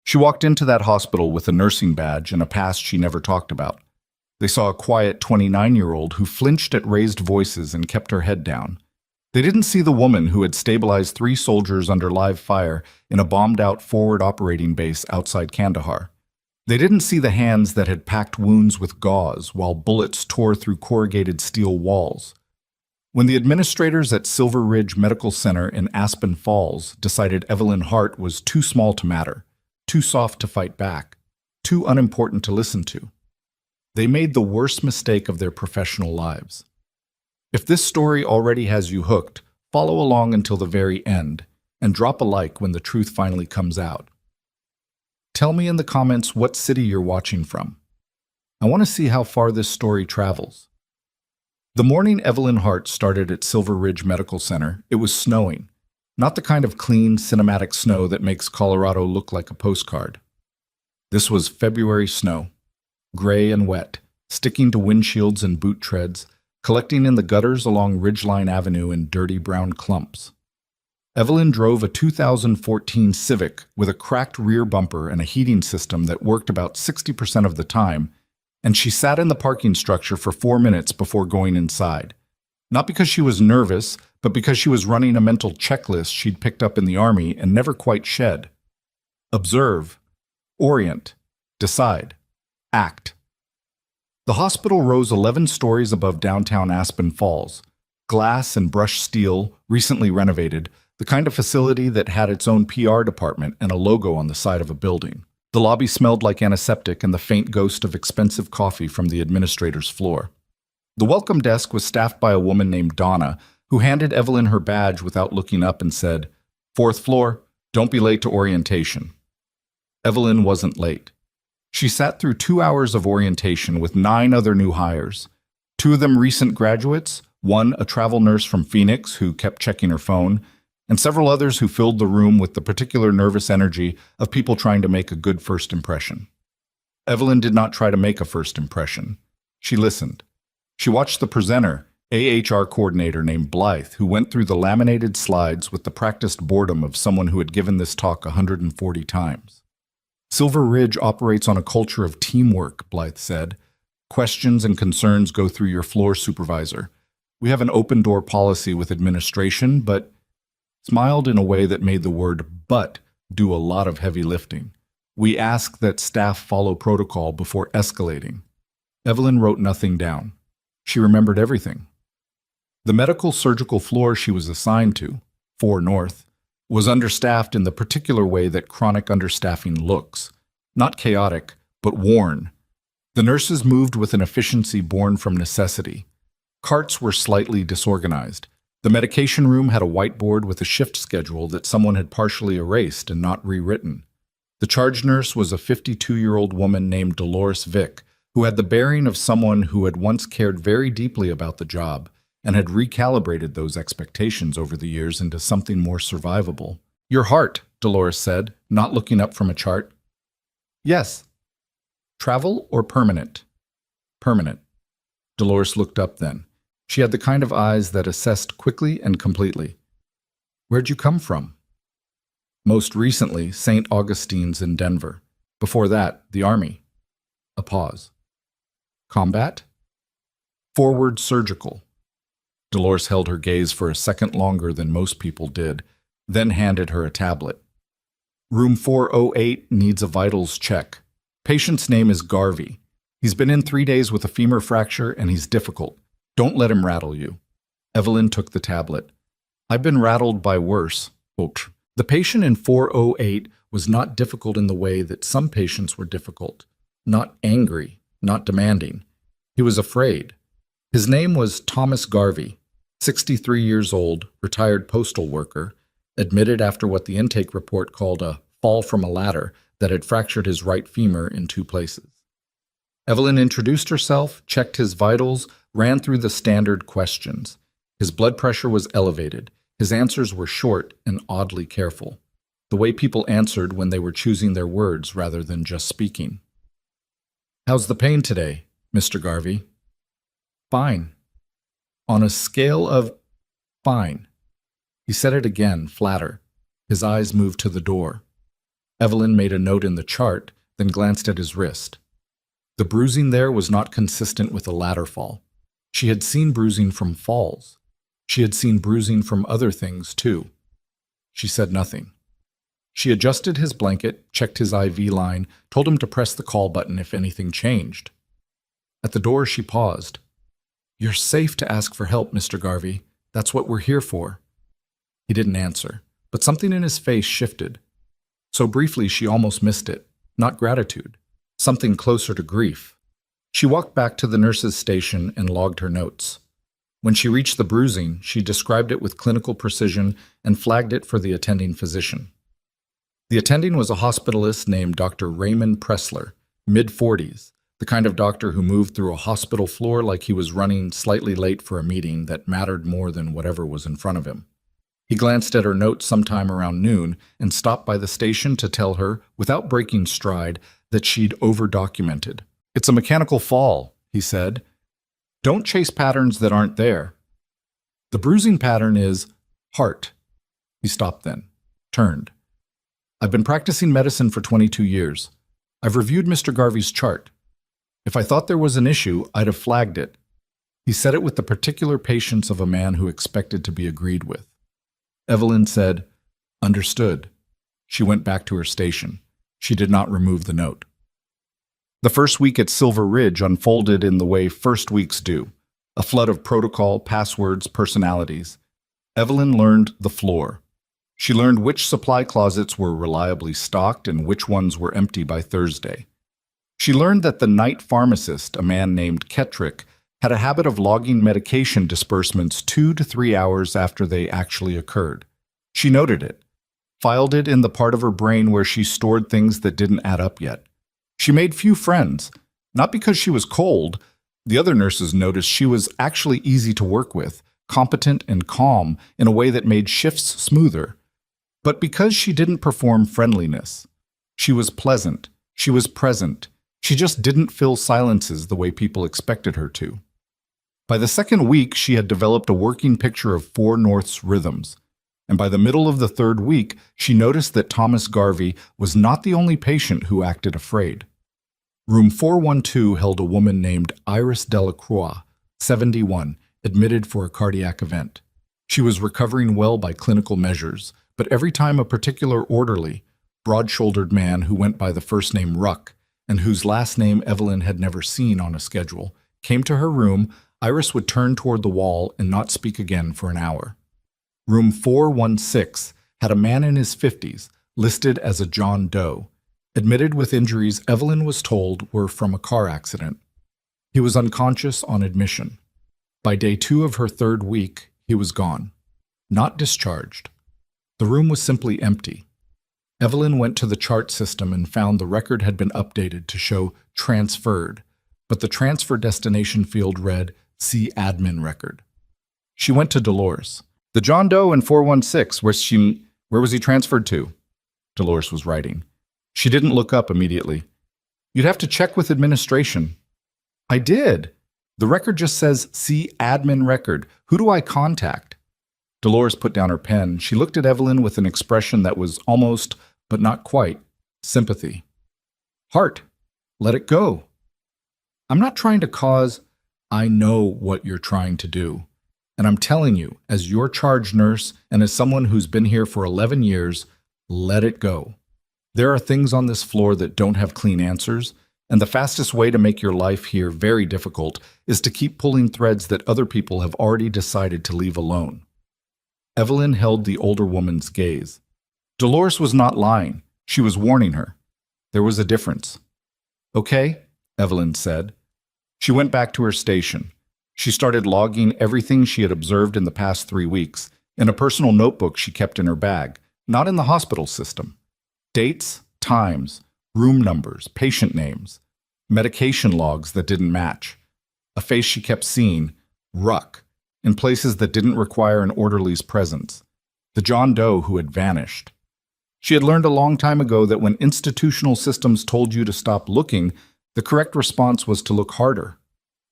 She walked into that hospital with a nursing badge and a past she never talked about. They saw a quiet 29-year-old who flinched at raised voices and kept her head down. They didn't see the woman who had stabilized 3 soldiers under live fire in a bombed-out forward operating base outside Kandahar. They didn't see the hands that had packed wounds with gauze while bullets tore through corrugated steel walls. When the administrators at Silver Ridge Medical Center in Aspen Falls decided Evelyn Hart was too small to matter, too soft to fight back, too unimportant to listen to, they made the worst mistake of their professional lives. If this story already has you hooked, follow along until the very end, and drop a like when the truth finally comes out. Tell me in the comments what city you're watching from. I want to see how far this story travels. The morning Evelyn Hart started at Silver Ridge Medical Center, it was snowing. Not the kind of clean, cinematic snow that makes Colorado look like a postcard. This was February snow, gray and wet, sticking to windshields and boot treads, collecting in the gutters along Ridgeline Avenue in dirty brown clumps. Evelyn drove a 2014 Civic with a cracked rear bumper and a heating system that worked about 60% of the time, and she sat in the parking structure for 4 minutes before going inside. Not because she was nervous, but because she was running a mental checklist she'd picked up in the Army and never quite shed. Observe, orient, decide, act. The hospital rose 11 stories above downtown Aspen Falls. Glass and brushed steel, recently renovated, the kind of facility that had its own PR department and a logo on the side of a building. The lobby smelled like antiseptic and the faint ghost of expensive coffee from the administrator's floor. The welcome desk was staffed by a woman named Donna, who handed Evelyn her badge without looking up and said, "4th floor, don't be late to orientation." Evelyn wasn't late. She sat through 2 hours of orientation with 9 other new hires. 2 of them recent graduates, one a travel nurse from Phoenix who kept checking her phone, and several others who filled the room with the particular nervous energy of people trying to make a good first impression. Evelyn did not try to make a first impression. She listened. She watched the presenter, AHR coordinator named Blythe, who went through the laminated slides with the practiced boredom of someone who had given this talk 140 times. Silver Ridge operates on a culture of teamwork, Blythe said. Questions and concerns go through your floor supervisor. We have an open-door policy with administration, but smiled in a way that made the word "but" do a lot of heavy lifting. We ask that staff follow protocol before escalating. Evelyn wrote nothing down. She remembered everything. The medical surgical floor she was assigned to, 4 North, was understaffed in the particular way that chronic understaffing looks. Not chaotic, but worn. The nurses moved with an efficiency born from necessity. Carts were slightly disorganized. The medication room had a whiteboard with a shift schedule that someone had partially erased and not rewritten. The charge nurse was a 52-year-old woman named Dolores Vick, who had the bearing of someone who had once cared very deeply about the job and had recalibrated those expectations over the years into something more survivable. "Your heart," Dolores said, not looking up from a chart. "Yes." "Travel or permanent?" "Permanent." Dolores looked up then. She had the kind of eyes that assessed quickly and completely. "Where'd you come from?" "Most recently, St. Augustine's in Denver. Before that, the Army." A pause. "Combat?" "Forward surgical." Dolores held her gaze for a second longer than most people did, then handed her a tablet. "Room 408 needs a vitals check. Patient's name is Garvey. He's been in 3 days with a femur fracture and he's difficult. Don't let him rattle you." Evelyn took the tablet. "I've been rattled by worse." Quote. The patient in 408 was not difficult in the way that some patients were difficult. Not angry, not demanding. He was afraid. His name was Thomas Garvey, 63 years old, retired postal worker, admitted after what the intake report called a fall from a ladder that had fractured his right femur in 2 places. Evelyn introduced herself, checked his vitals, ran through the standard questions. His blood pressure was elevated. His answers were short and oddly careful, the way people answered when they were choosing their words rather than just speaking. "How's the pain today, Mr. Garvey?" "Fine." "On a scale of—" "Fine." He said it again, flatter. His eyes moved to the door. Evelyn made a note in the chart, then glanced at his wrist. The bruising there was not consistent with a ladder fall. She had seen bruising from falls. She had seen bruising from other things, too. She said nothing. She adjusted his blanket, checked his IV line, told him to press the call button if anything changed. At the door, she paused. "You're safe to ask for help, Mr. Garvey. That's what we're here for." He didn't answer, but something in his face shifted. So briefly, she almost missed it. Not gratitude. Something closer to grief. She walked back to the nurse's station and logged her notes. When she reached the bruising, she described it with clinical precision and flagged it for the attending physician. The attending was a hospitalist named Dr. Raymond Pressler, mid-40s, the kind of doctor who moved through a hospital floor like he was running slightly late for a meeting that mattered more than whatever was in front of him. He glanced at her notes sometime around noon and stopped by the station to tell her, without breaking stride, that she'd over-documented. "It's a mechanical fall," he said. "Don't chase patterns that aren't there. The bruising pattern is heart." He stopped then, turned. "I've been practicing medicine for 22 years. I've reviewed Mr. Garvey's chart. If I thought there was an issue, I'd have flagged it." He said it with the particular patience of a man who expected to be agreed with. Evelyn said, "Understood." She went back to her station. She did not remove the note. The first week at Silver Ridge unfolded in the way first weeks do, a flood of protocol, passwords, personalities. Evelyn learned the floor. She learned which supply closets were reliably stocked and which ones were empty by Thursday. She learned that the night pharmacist, a man named Kettrick, had a habit of logging medication disbursements 2 to 3 hours after they actually occurred. She noted it, filed it in the part of her brain where she stored things that didn't add up yet. She made few friends, not because she was cold. The other nurses noticed she was actually easy to work with, competent and calm in a way that made shifts smoother. But because she didn't perform friendliness. She was pleasant. She was present. She just didn't fill silences the way people expected her to. By the second week, she had developed a working picture of 4 North's rhythms. And by the middle of the third week, she noticed that Thomas Garvey was not the only patient who acted afraid. Room 412 held a woman named Iris Delacroix, 71, admitted for a cardiac event. She was recovering well by clinical measures, but every time a particular orderly, broad-shouldered man who went by the first name Ruck, and whose last name Evelyn had never seen on a schedule, came to her room, Iris would turn toward the wall and not speak again for an hour. Room 416 had a man in his 50s, listed as a John Doe, admitted with injuries Evelyn was told were from a car accident. He was unconscious on admission. By day 2 of her third week, he was gone, not discharged. The room was simply empty. Evelyn went to the chart system and found the record had been updated to show transferred, but the transfer destination field read "See admin record." She went to Dolores. "The John Doe in 416, where was he transferred to?" Dolores was writing. She didn't look up immediately. "You'd have to check with administration." "I did. The record just says "See admin record." Who do I contact?" Dolores put down her pen. She looked at Evelyn with an expression that was almost, but not quite, sympathy. "Heart. Let it go." "I'm not trying to cause—" "I know what you're trying to do. And I'm telling you, as your charge nurse and as someone who's been here for 11 years, let it go. There are things on this floor that don't have clean answers, and the fastest way to make your life here very difficult is to keep pulling threads that other people have already decided to leave alone." Evelyn held the older woman's gaze. Dolores was not lying. She was warning her. There was a difference. "Okay," Evelyn said. She went back to her station. She started logging everything she had observed in the past 3 weeks in a personal notebook she kept in her bag, not in the hospital system. Dates, times, room numbers, patient names, medication logs that didn't match. A face she kept seeing, Ruck, in places that didn't require an orderly's presence. The John Doe who had vanished. She had learned a long time ago that when institutional systems told you to stop looking, the correct response was to look harder,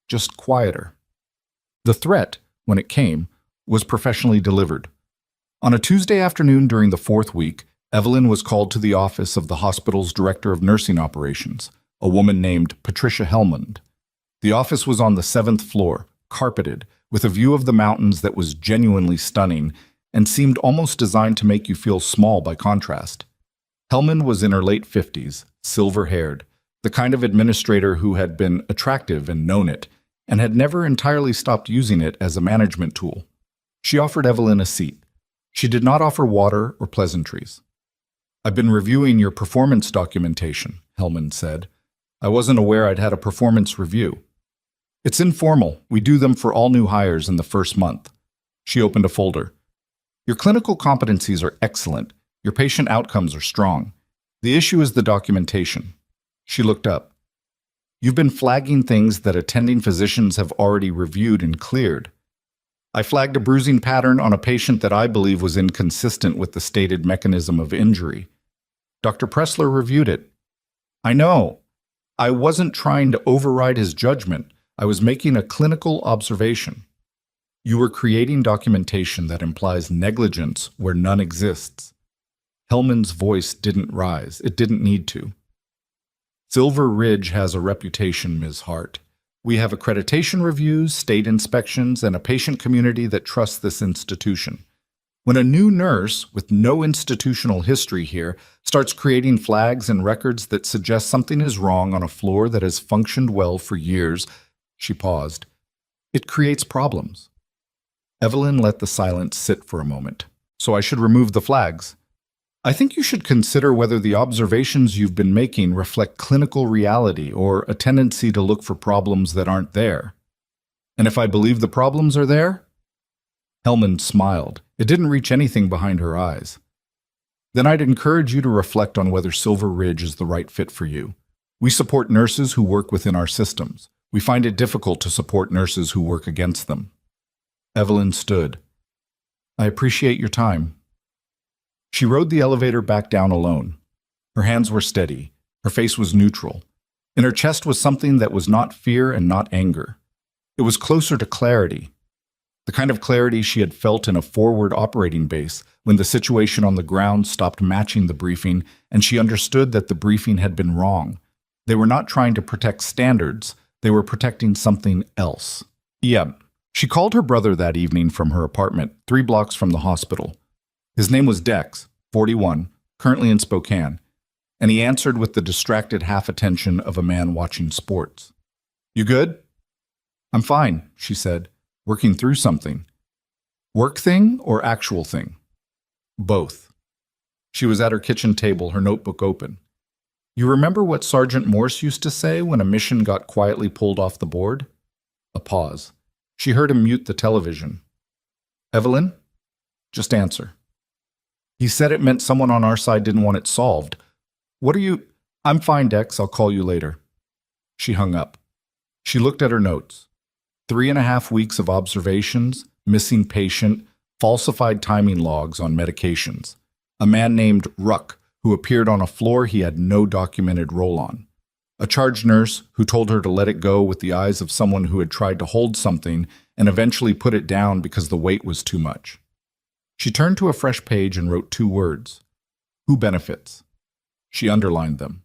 just quieter. The threat, when it came, was professionally delivered. On a Tuesday afternoon during the 4th week, Evelyn was called to the office of the hospital's director of nursing operations, a woman named Patricia Helmond. The office was on the 7th floor, carpeted, with a view of the mountains that was genuinely stunning and seemed almost designed to make you feel small by contrast. Helmond was in her late 50s, silver-haired, the kind of administrator who had been attractive and known it, and had never entirely stopped using it as a management tool. She offered Evelyn a seat. She did not offer water or pleasantries. "I've been reviewing your performance documentation," Helmond said. "I wasn't aware I'd had a performance review." "It's informal. We do them for all new hires in the first month." She opened a folder. "Your clinical competencies are excellent. Your patient outcomes are strong. The issue is the documentation." She looked up. "You've been flagging things that attending physicians have already reviewed and cleared." "I flagged a bruising pattern on a patient that I believe was inconsistent with the stated mechanism of injury. Dr. Pressler reviewed it." "I know. I wasn't trying to override his judgment. I was making a clinical observation." "You were creating documentation that implies negligence where none exists." Hellman's voice didn't rise. It didn't need to. "Silver Ridge has a reputation, Ms. Hart. We have accreditation reviews, state inspections, and a patient community that trusts this institution. When a new nurse, with no institutional history here, starts creating flags and records that suggest something is wrong on a floor that has functioned well for years," she paused, "it creates problems." Evelyn let the silence sit for a moment. "So I should remove the flags?" "I think you should consider whether the observations you've been making reflect clinical reality or a tendency to look for problems that aren't there." "And if I believe the problems are there?" Hellman smiled. It didn't reach anything behind her eyes. "Then I'd encourage you to reflect on whether Silver Ridge is the right fit for you. We support nurses who work within our systems. We find it difficult to support nurses who work against them." Evelyn stood. "I appreciate your time." She rode the elevator back down alone. Her hands were steady. Her face was neutral. In her chest was something that was not fear and not anger. It was closer to clarity. The kind of clarity she had felt in a forward operating base when the situation on the ground stopped matching the briefing and she understood that the briefing had been wrong. They were not trying to protect standards. They were protecting something else. Yeah. She called her brother that evening from her apartment, 3 blocks from the hospital. His name was Dex, 41, currently in Spokane, and he answered with the distracted half-attention of a man watching sports. "You good?" "I'm fine," she said, "working through something." "Work thing or actual thing?" "Both." She was at her kitchen table, her notebook open. "You remember what Sergeant Morse used to say when a mission got quietly pulled off the board?" A pause. She heard him mute the television. "Evelyn, just answer." "He said it meant someone on our side didn't want it solved. What are you—" "I'm fine, Dex. I'll call you later." She hung up. She looked at her notes. 3.5 weeks of observations, missing patient, falsified timing logs on medications. A man named Ruck, who appeared on a floor he had no documented role on. A charge nurse who told her to let it go with the eyes of someone who had tried to hold something and eventually put it down because the weight was too much. She turned to a fresh page and wrote 2 words. "Who benefits?" She underlined them.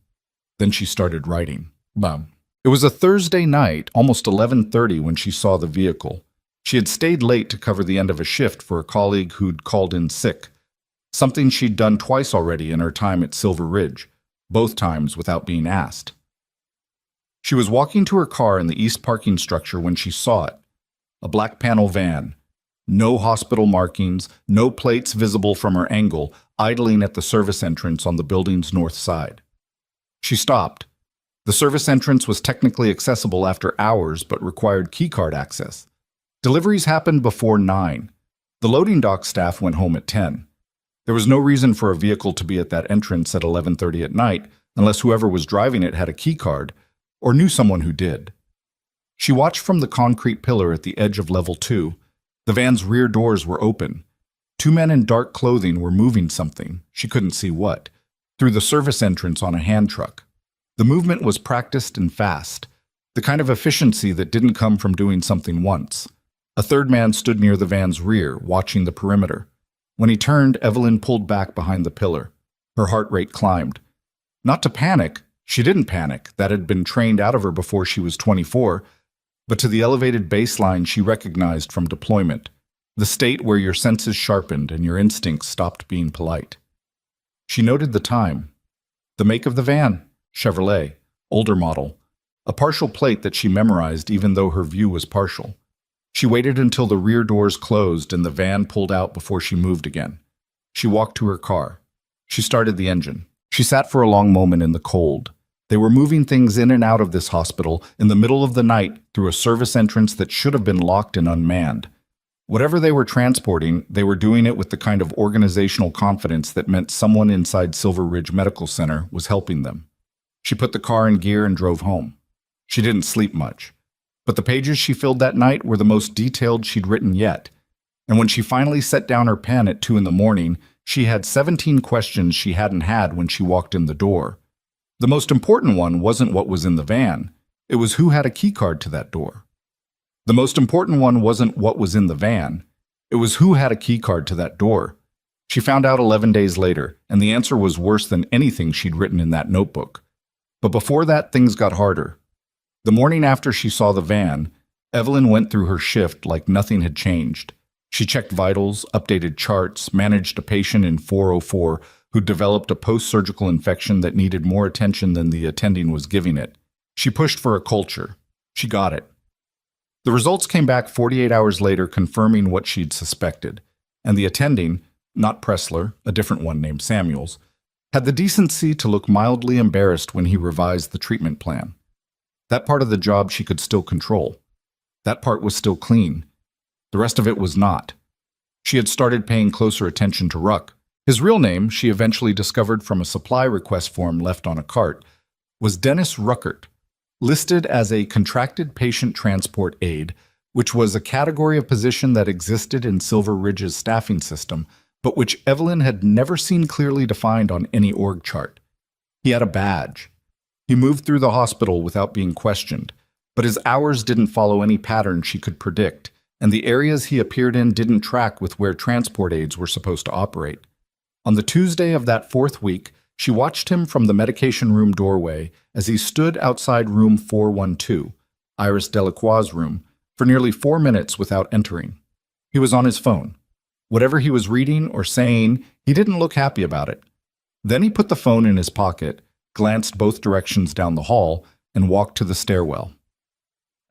Then she started writing. Bum. It was a Thursday night, almost 11:30, when she saw the vehicle. She had stayed late to cover the end of a shift for a colleague who'd called in sick, something she'd done twice already in her time at Silver Ridge, both times without being asked. She was walking to her car in the east parking structure when she saw it. A black panel van. No hospital markings, no plates visible from her angle, idling at the service entrance on the building's north side. She stopped. The service entrance was technically accessible after hours but required keycard access. Deliveries happened before 9. The loading dock staff went home at 10. There was no reason for a vehicle to be at that entrance at 11:30 at night unless whoever was driving it had a keycard or knew someone who did. She watched from the concrete pillar at the edge of level 2. The van's rear doors were open. 2 men in dark clothing were moving something, she couldn't see what, through the service entrance on a hand truck. The movement was practiced and fast, the kind of efficiency that didn't come from doing something once. A third man stood near the van's rear, watching the perimeter. When he turned, Evelyn pulled back behind the pillar. Her heart rate climbed. Not to panic, she didn't panic, that had been trained out of her before she was 24, but to the elevated baseline she recognized from deployment, the state where your senses sharpened and your instincts stopped being polite. She noted the time. The make of the van, Chevrolet, older model, a partial plate that she memorized even though her view was partial. She waited until the rear doors closed and the van pulled out before she moved again. She walked to her car. She started the engine. She sat for a long moment in the cold. They were moving things in and out of this hospital in the middle of the night through a service entrance that should have been locked and unmanned. Whatever they were transporting, they were doing it with the kind of organizational confidence that meant someone inside Silver Ridge Medical Center was helping them. She put the car in gear and drove home. She didn't sleep much, but the pages she filled that night were the most detailed she'd written yet. And when she finally set down her pen at 2 a.m, she had 17 questions she hadn't had when she walked in the door. The most important one wasn't what was in the van. It was who had a keycard to that door. The most important one wasn't what was in the van. It was who had a keycard to that door. She found out 11 days later, and the answer was worse than anything she'd written in that notebook. But before that, things got harder. The morning after she saw the van, Evelyn went through her shift like nothing had changed. She checked vitals, updated charts, managed a patient in 404 who developed a post-surgical infection that needed more attention than the attending was giving it. She pushed for a culture. She got it. The results came back 48 hours later confirming what she'd suspected, and the attending, not Pressler, a different one named Samuels, had the decency to look mildly embarrassed when he revised the treatment plan. That part of the job she could still control. That part was still clean. The rest of it was not. She had started paying closer attention to Ruck. His real name, she eventually discovered from a supply request form left on a cart, was Dennis Ruckert, listed as a contracted patient transport aide, which was a category of position that existed in Silver Ridge's staffing system, but which Evelyn had never seen clearly defined on any org chart. He had a badge. He moved through the hospital without being questioned, but his hours didn't follow any pattern she could predict, and the areas he appeared in didn't track with where transport aides were supposed to operate. On the Tuesday of that 4th week, she watched him from the medication room doorway as he stood outside room 412, Iris Delacroix's room, for nearly 4 minutes without entering. He was on his phone. Whatever he was reading or saying, he didn't look happy about it. Then he put the phone in his pocket, glanced both directions down the hall, and walked to the stairwell.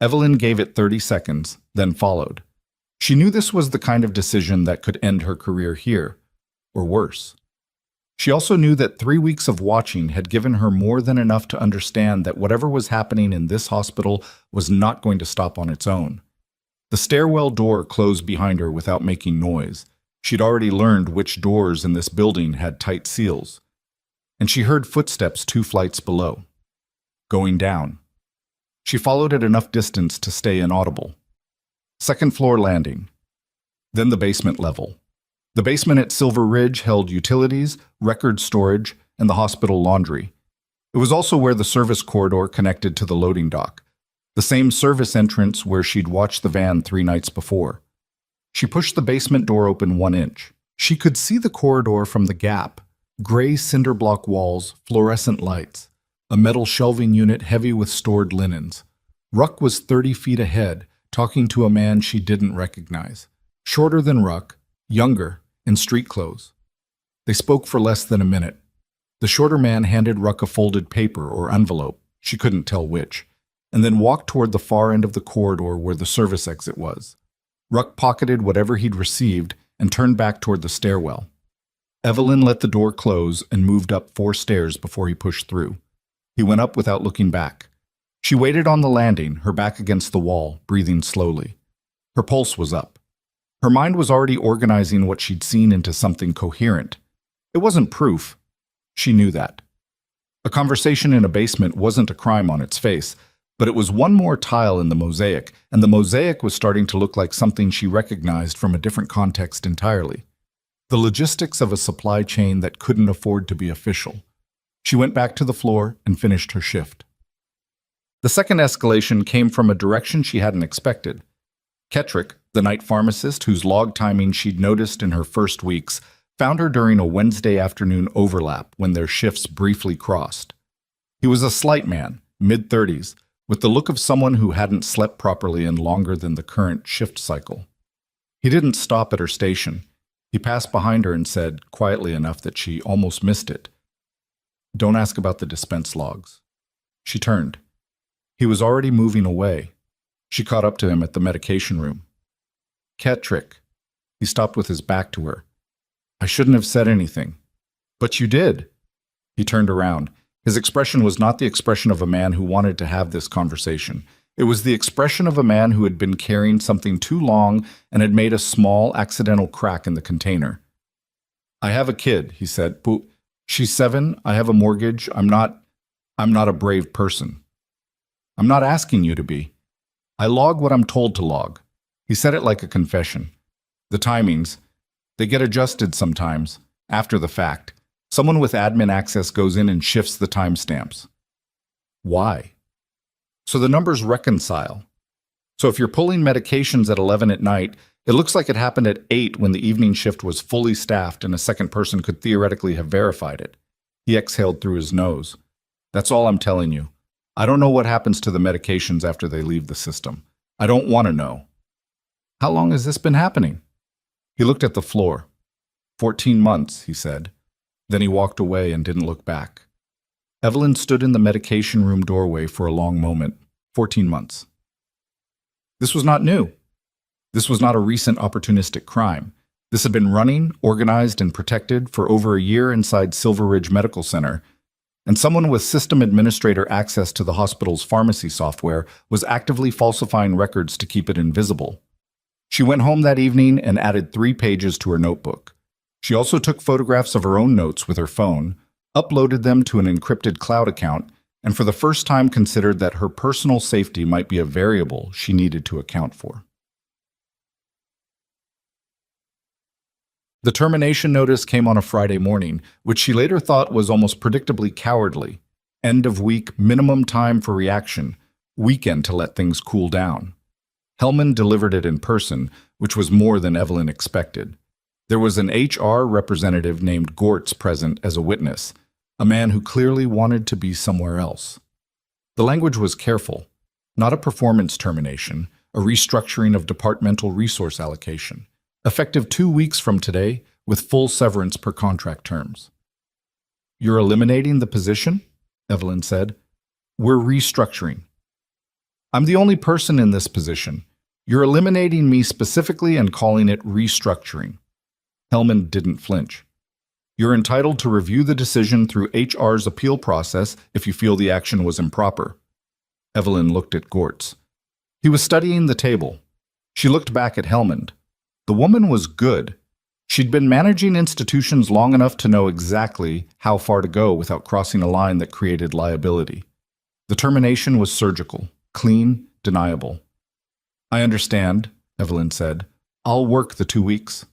Evelyn gave it 30 seconds, then followed. She knew this was the kind of decision that could end her career here, or worse. She also knew that 3 weeks of watching had given her more than enough to understand that whatever was happening in this hospital was not going to stop on its own. The stairwell door closed behind her without making noise. She'd already learned which doors in this building had tight seals. And she heard footsteps 2 flights below. Going down. She followed at enough distance to stay inaudible. 2nd floor landing. Then the basement level. The basement at Silver Ridge held utilities, record storage, and the hospital laundry. It was also where the service corridor connected to the loading dock, the same service entrance where she'd watched the van 3 nights before. She pushed the basement door open 1 inch. She could see the corridor from the gap, gray cinder block walls, fluorescent lights, a metal shelving unit heavy with stored linens. Ruck was 30 feet ahead, talking to a man she didn't recognize. Shorter than Ruck, younger, in street clothes. They spoke for less than a minute. The shorter man handed Ruck a folded paper or envelope, she couldn't tell which, and then walked toward the far end of the corridor where the service exit was. Ruck pocketed whatever he'd received and turned back toward the stairwell. Evelyn let the door close and moved up 4 stairs before he pushed through. He went up without looking back. She waited on the landing, her back against the wall, breathing slowly. Her pulse was up. Her mind was already organizing what she'd seen into something coherent. It wasn't proof. She knew that. A conversation in a basement wasn't a crime on its face, but it was one more tile in the mosaic, and the mosaic was starting to look like something she recognized from a different context entirely. The logistics of a supply chain that couldn't afford to be official. She went back to the floor and finished her shift. The second escalation came from a direction she hadn't expected. Kettrick, the night pharmacist whose log timing she'd noticed in her first weeks, Found her during a Wednesday afternoon overlap when their shifts briefly crossed. He was a slight man, mid-30s, with the look of someone who hadn't slept properly in longer than the current shift cycle. He didn't stop at her station. He passed behind her and said, quietly enough that she almost missed it, "Don't ask about the dispense logs." She turned. He was already moving away. She caught up to him at the medication room. "Cat trick." He stopped with his back to her. "I shouldn't have said anything." "But you did." He turned around. His expression was not the expression of a man who wanted to have this conversation. It was the expression of a man who had been carrying something too long and had made a small, accidental crack in the container. "I have a kid," he said. "She's 7. I have a mortgage. I'm not a brave person." "I'm not asking you to be. I log what I'm told to log." He said it like a confession. "The timings, they get adjusted sometimes, after the fact. Someone with admin access goes in and shifts the timestamps." "Why?" "So the numbers reconcile. So if you're pulling medications at 11 at night, it looks like it happened at 8 when the evening shift was fully staffed and a second person could theoretically have verified it." He exhaled through his nose. "That's all I'm telling you. I don't know what happens to the medications after they leave the system. I don't want to know." "How long has this been happening?" He looked at the floor. 14 months, he said. Then he walked away and didn't look back. Evelyn stood in the medication room doorway for a long moment. 14 months. This was not new. This was not a recent opportunistic crime. This had been running, organized, and protected for over a year inside Silver Ridge Medical Center, and someone with system administrator access to the hospital's pharmacy software was actively falsifying records to keep it invisible. She went home that evening and added 3 pages to her notebook. She also took photographs of her own notes with her phone, uploaded them to an encrypted cloud account, and for the first time considered that her personal safety might be a variable she needed to account for. The termination notice came on a Friday morning, which she later thought was almost predictably cowardly. End of week, minimum time for reaction, weekend to let things cool down. Hellman delivered it in person, which was more than Evelyn expected. There was an HR representative named Gortz present as a witness, a man who clearly wanted to be somewhere else. The language was careful, not a performance termination, a restructuring of departmental resource allocation, effective 2 weeks from today with full severance per contract terms. "You're eliminating the position?" Evelyn said. "We're restructuring. I'm the only person in this position. You're eliminating me specifically and calling it restructuring." Hellman didn't flinch. "You're entitled to review the decision through HR's appeal process if you feel the action was improper." Evelyn looked at Gortz. He was studying the table. She looked back at Hellman. The woman was good. She'd been managing institutions long enough to know exactly how far to go without crossing a line that created liability. The termination was surgical, clean, deniable. "I understand," Evelyn said. "I'll work the 2 weeks."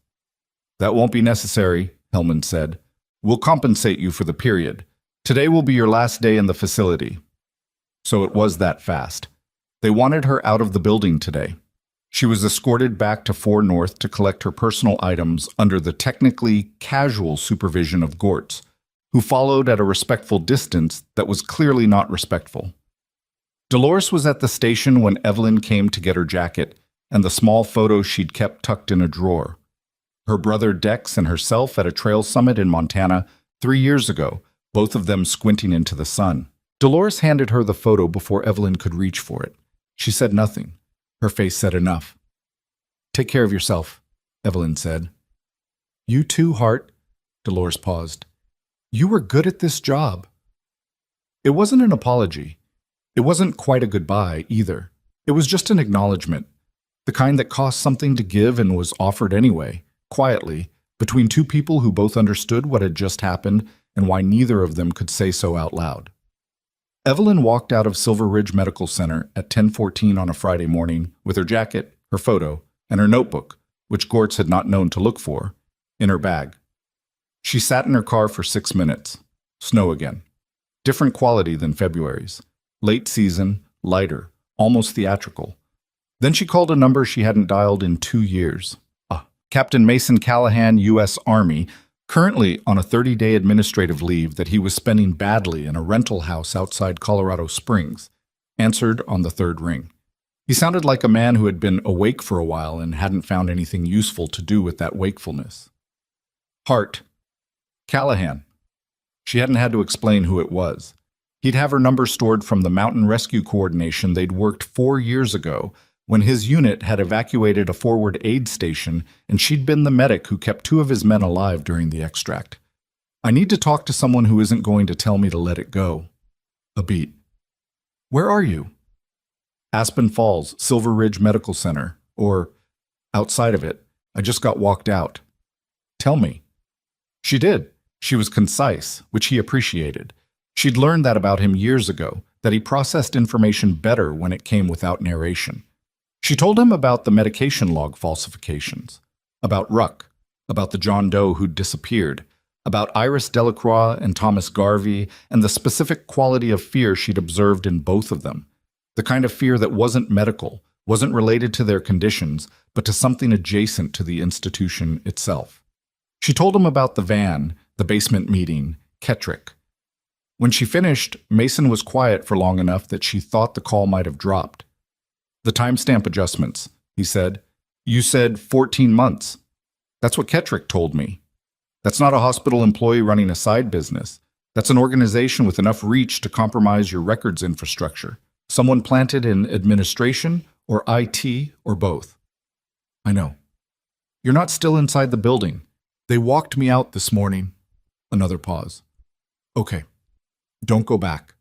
"That won't be necessary," Hellman said. "We'll compensate you for the period. Today will be your last day in the facility." So it was that fast. They wanted her out of the building today. She was escorted back to 4 North to collect her personal items under the technically casual supervision of Gortz, who followed at a respectful distance that was clearly not respectful. Dolores was at the station when Evelyn came to get her jacket and the small photo she'd kept tucked in a drawer. Her brother Dex and herself at a trail summit in Montana 3 years ago, both of them squinting into the sun. Dolores handed her the photo before Evelyn could reach for it. She said nothing. Her face said enough. "Take care of yourself," Evelyn said. "You too, Hart." Dolores paused. "You were good at this job." It wasn't an apology. It wasn't quite a goodbye, either. It was just an acknowledgement, the kind that cost something to give and was offered anyway, quietly, between 2 people who both understood what had just happened and why neither of them could say so out loud. Evelyn walked out of Silver Ridge Medical Center at 10:14 on a Friday morning with her jacket, her photo, and her notebook, which Gortz had not known to look for, in her bag. She sat in her car for 6 minutes. Snow again. Different quality than February's. Late season, lighter, almost theatrical. Then she called a number she hadn't dialed in 2 years. Captain Mason Callahan, U.S. Army, Currently on a 30-day administrative leave that he was spending badly in a rental house outside Colorado Springs, answered on the third ring. He sounded like a man who had been awake for a while and hadn't found anything useful to do with that wakefulness. Hart. Callahan. She hadn't had to explain who it was. He'd have her number stored from the mountain rescue coordination they'd worked 4 years ago when his unit had evacuated a forward aid station and she'd been the medic who kept 2 of his men alive during the extract. I need to talk to someone who isn't going to tell me to let it go. A beat. Where are you? Aspen Falls, Silver Ridge Medical Center, or outside of it. I just got walked out. Tell me. She did. She was concise, which he appreciated. She'd learned that about him years ago, that he processed information better when it came without narration. She told him about the medication log falsifications, about Ruck, about the John Doe who'd disappeared, about Iris Delacroix and Thomas Garvey, and the specific quality of fear she'd observed in both of them. The kind of fear that wasn't medical, wasn't related to their conditions, but to something adjacent to the institution itself. She told him about the van, the basement meeting, Kettrick. When she finished, Mason was quiet for long enough that she thought the call might have dropped. The timestamp adjustments, he said. You said 14 months. That's what Kettrick told me. That's not a hospital employee running a side business. That's an organization with enough reach to compromise your records infrastructure. Someone planted in administration or IT or both. I know. You're not still inside the building. They walked me out this morning. Another pause. Okay. Don't go back.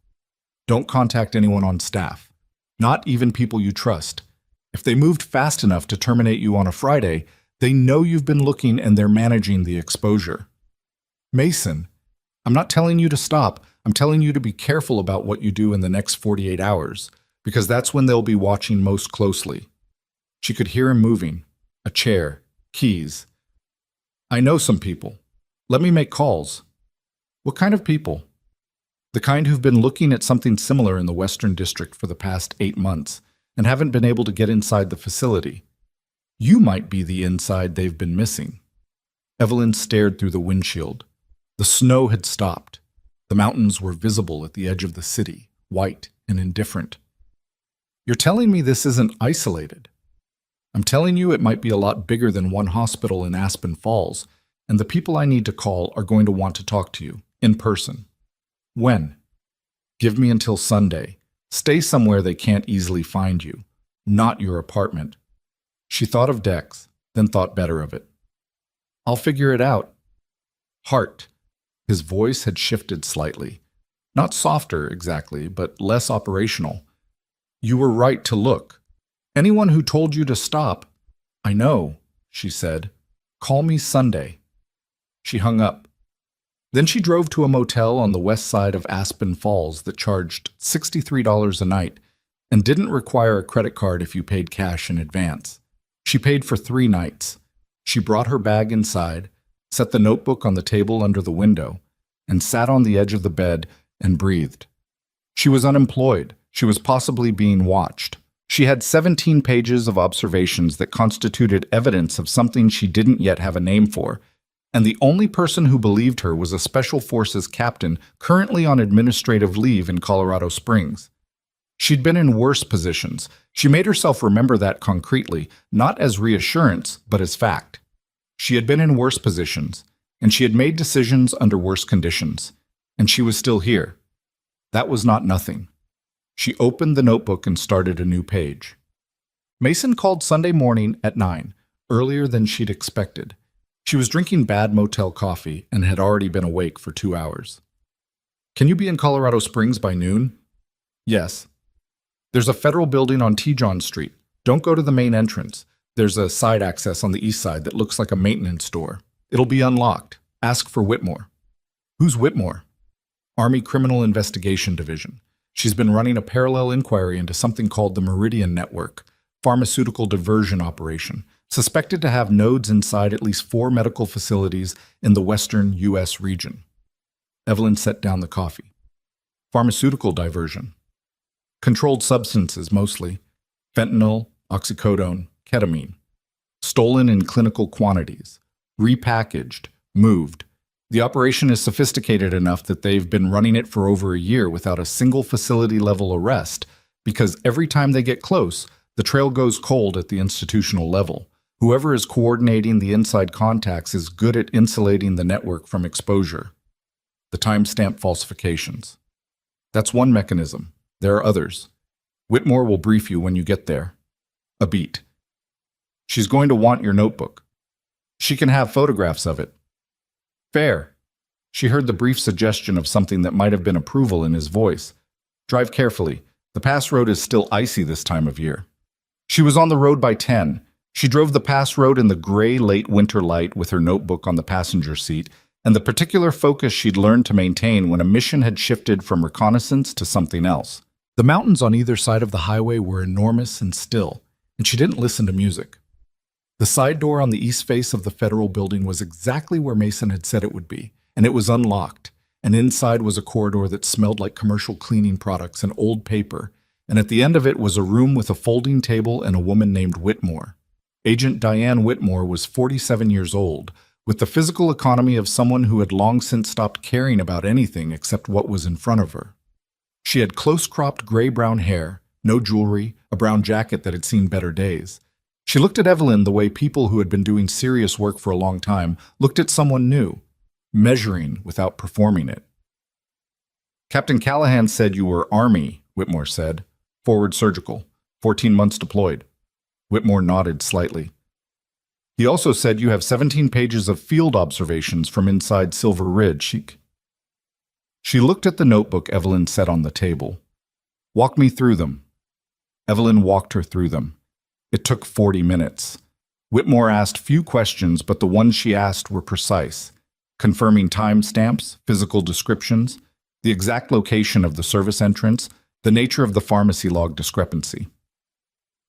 Don't contact anyone on staff. Not even people you trust. If they moved fast enough to terminate you on a Friday, they know you've been looking and they're managing the exposure. Mason, I'm not telling you to stop. I'm telling you to be careful about what you do in the next 48 hours, because that's when they'll be watching most closely. She could hear him moving. A chair. Keys. I know some people. Let me make calls. What kind of people? The kind who've been looking at something similar in the Western District for the past 8 months and haven't been able to get inside the facility. You might be the inside they've been missing. Evelyn stared through the windshield. The snow had stopped. The mountains were visible at the edge of the city, white and indifferent. You're telling me this isn't isolated. I'm telling you it might be a lot bigger than one hospital in Aspen Falls, and the people I need to call are going to want to talk to you, in person. When? Give me until Sunday. Stay somewhere they can't easily find you, not your apartment. She thought of Dex, then thought better of it. I'll figure it out. Hart. His voice had shifted slightly. Not softer, exactly, but less operational. You were right to look. Anyone who told you to stop. I know, she said. Call me Sunday. She hung up. Then she drove to a motel on the west side of Aspen Falls that charged $63 a night and didn't require a credit card if you paid cash in advance. She paid for 3 nights. She brought her bag inside, set the notebook on the table under the window, and sat on the edge of the bed and breathed. She was unemployed. She was possibly being watched. She had 17 pages of observations that constituted evidence of something she didn't yet have a name for, and the only person who believed her was a Special Forces captain currently on administrative leave in Colorado Springs. She'd been in worse positions. She made herself remember that concretely, not as reassurance, but as fact. She had been in worse positions, and she had made decisions under worse conditions, and she was still here. That was not nothing. She opened the notebook and started a new page. Mason called Sunday morning at 9, earlier than she'd expected. She was drinking bad motel coffee and had already been awake for 2 hours. Can you be in Colorado Springs by noon? Yes. There's a federal building on T. John Street. Don't go to the main entrance. There's a side access on the east side that looks like a maintenance door. It'll be unlocked. Ask for Whitmore. Who's Whitmore? Army Criminal Investigation Division. She's been running a parallel inquiry into something called the Meridian Network, pharmaceutical diversion operation, suspected to have nodes inside at least 4 medical facilities in the western U.S. region. Evelyn set down the coffee. Pharmaceutical diversion. Controlled substances mostly. Fentanyl, oxycodone, ketamine. Stolen in clinical quantities. Repackaged, moved, The operation is sophisticated enough that they've been running it for over a year without a single facility-level arrest, because every time they get close, the trail goes cold at the institutional level. Whoever is coordinating the inside contacts is good at insulating the network from exposure. The timestamp falsifications. That's one mechanism. There are others. Whitmore will brief you when you get there. A beat. She's going to want your notebook. She can have photographs of it. Fair. She heard the brief suggestion of something that might have been approval in his voice. Drive carefully. The pass road is still icy this time of year. She was on the road by 10. She drove the pass road in the gray late winter light with her notebook on the passenger seat and the particular focus she'd learned to maintain when a mission had shifted from reconnaissance to something else. The mountains on either side of the highway were enormous and still, and she didn't listen to music. The side door on the east face of the federal building was exactly where Mason had said it would be, and it was unlocked, and inside was a corridor that smelled like commercial cleaning products and old paper, and at the end of it was a room with a folding table and a woman named Whitmore. Agent Diane Whitmore was 47 years old, with the physical economy of someone who had long since stopped caring about anything except what was in front of her. She had close-cropped gray-brown hair, no jewelry, a brown jacket that had seen better days. She looked at Evelyn the way people who had been doing serious work for a long time looked at someone new, measuring without performing it. Captain Callahan said you were Army, Whitmore said. Forward surgical, 14 months deployed. Whitmore nodded slightly. He also said you have 17 pages of field observations from inside Silver Ridge. She looked at the notebook Evelyn set on the table. Walk me through them. Evelyn walked her through them. It took 40 minutes. Whitmore asked few questions, but the ones she asked were precise, confirming timestamps, physical descriptions, the exact location of the service entrance, the nature of the pharmacy log discrepancy.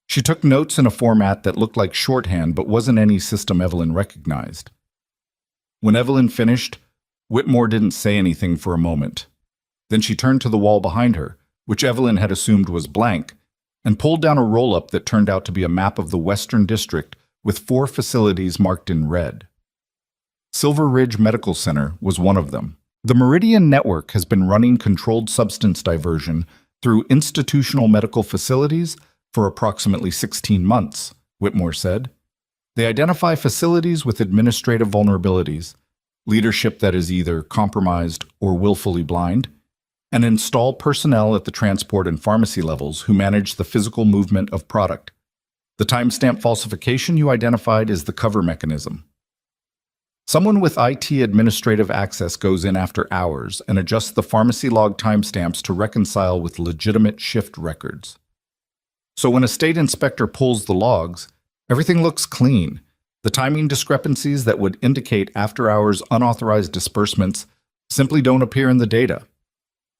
She took notes in a format that looked like shorthand but wasn't any system Evelyn recognized. When Evelyn finished, Whitmore didn't say anything for a moment. Then she turned to the wall behind her, which Evelyn had assumed was blank, and pulled down a roll-up that turned out to be a map of the Western District with 4 facilities marked in red. Silver Ridge Medical Center was one of them. The Meridian Network has been running controlled substance diversion through institutional medical facilities for approximately 16 months, Whitmore said. They identify facilities with administrative vulnerabilities, leadership that is either compromised or willfully blind, and install personnel at the transport and pharmacy levels who manage the physical movement of product. The timestamp falsification you identified is the cover mechanism. Someone with IT administrative access goes in after hours and adjusts the pharmacy log timestamps to reconcile with legitimate shift records. So when a state inspector pulls the logs, everything looks clean. The timing discrepancies that would indicate after-hours unauthorized disbursements simply don't appear in the data.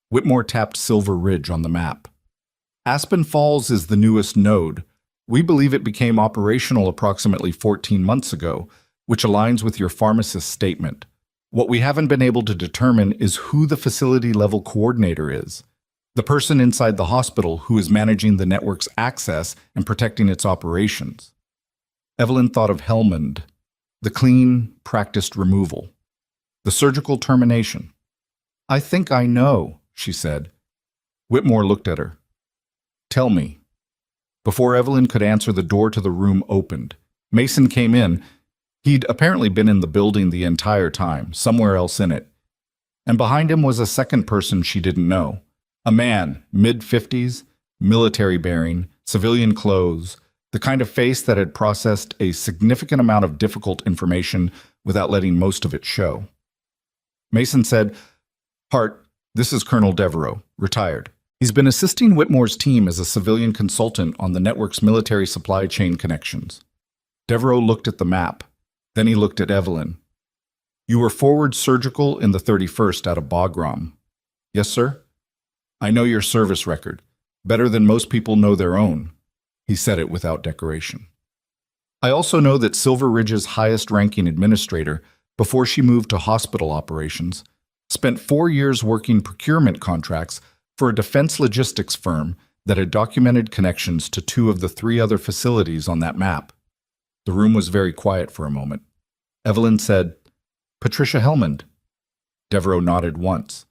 Whitmore tapped Silver Ridge on the map. Aspen Falls is the newest node. We believe it became operational approximately 14 months ago, which aligns with your pharmacist's statement. What we haven't been able to determine is who the facility-level coordinator is, the person inside the hospital who is managing the network's access and protecting its operations. Evelyn thought of Helmond, the clean, practiced removal, the surgical termination. I think I know, she said. Whitmore looked at her. Tell me. Before Evelyn could answer, the door to the room opened. Mason came in. He'd apparently been in the building the entire time, somewhere else in it. And behind him was a second person she didn't know. A man, mid-50s, military-bearing, civilian clothes, the kind of face that had processed a significant amount of difficult information without letting most of it show. Mason said, Hart, this is Colonel Devereaux, retired. He's been assisting Whitmore's team as a civilian consultant on the network's military supply chain connections. Devereaux looked at the map. Then he looked at Evelyn. You were forward surgical in the 31st out of Bagram. Yes, sir? I know your service record, better than most people know their own. He said it without decoration. I also know that Silver Ridge's highest-ranking administrator, before she moved to hospital operations, spent 4 years working procurement contracts for a defense logistics firm that had documented connections to 2 of the 3 other facilities on that map. The room was very quiet for a moment. Evelyn said, Patricia Helmond. Devereaux nodded once.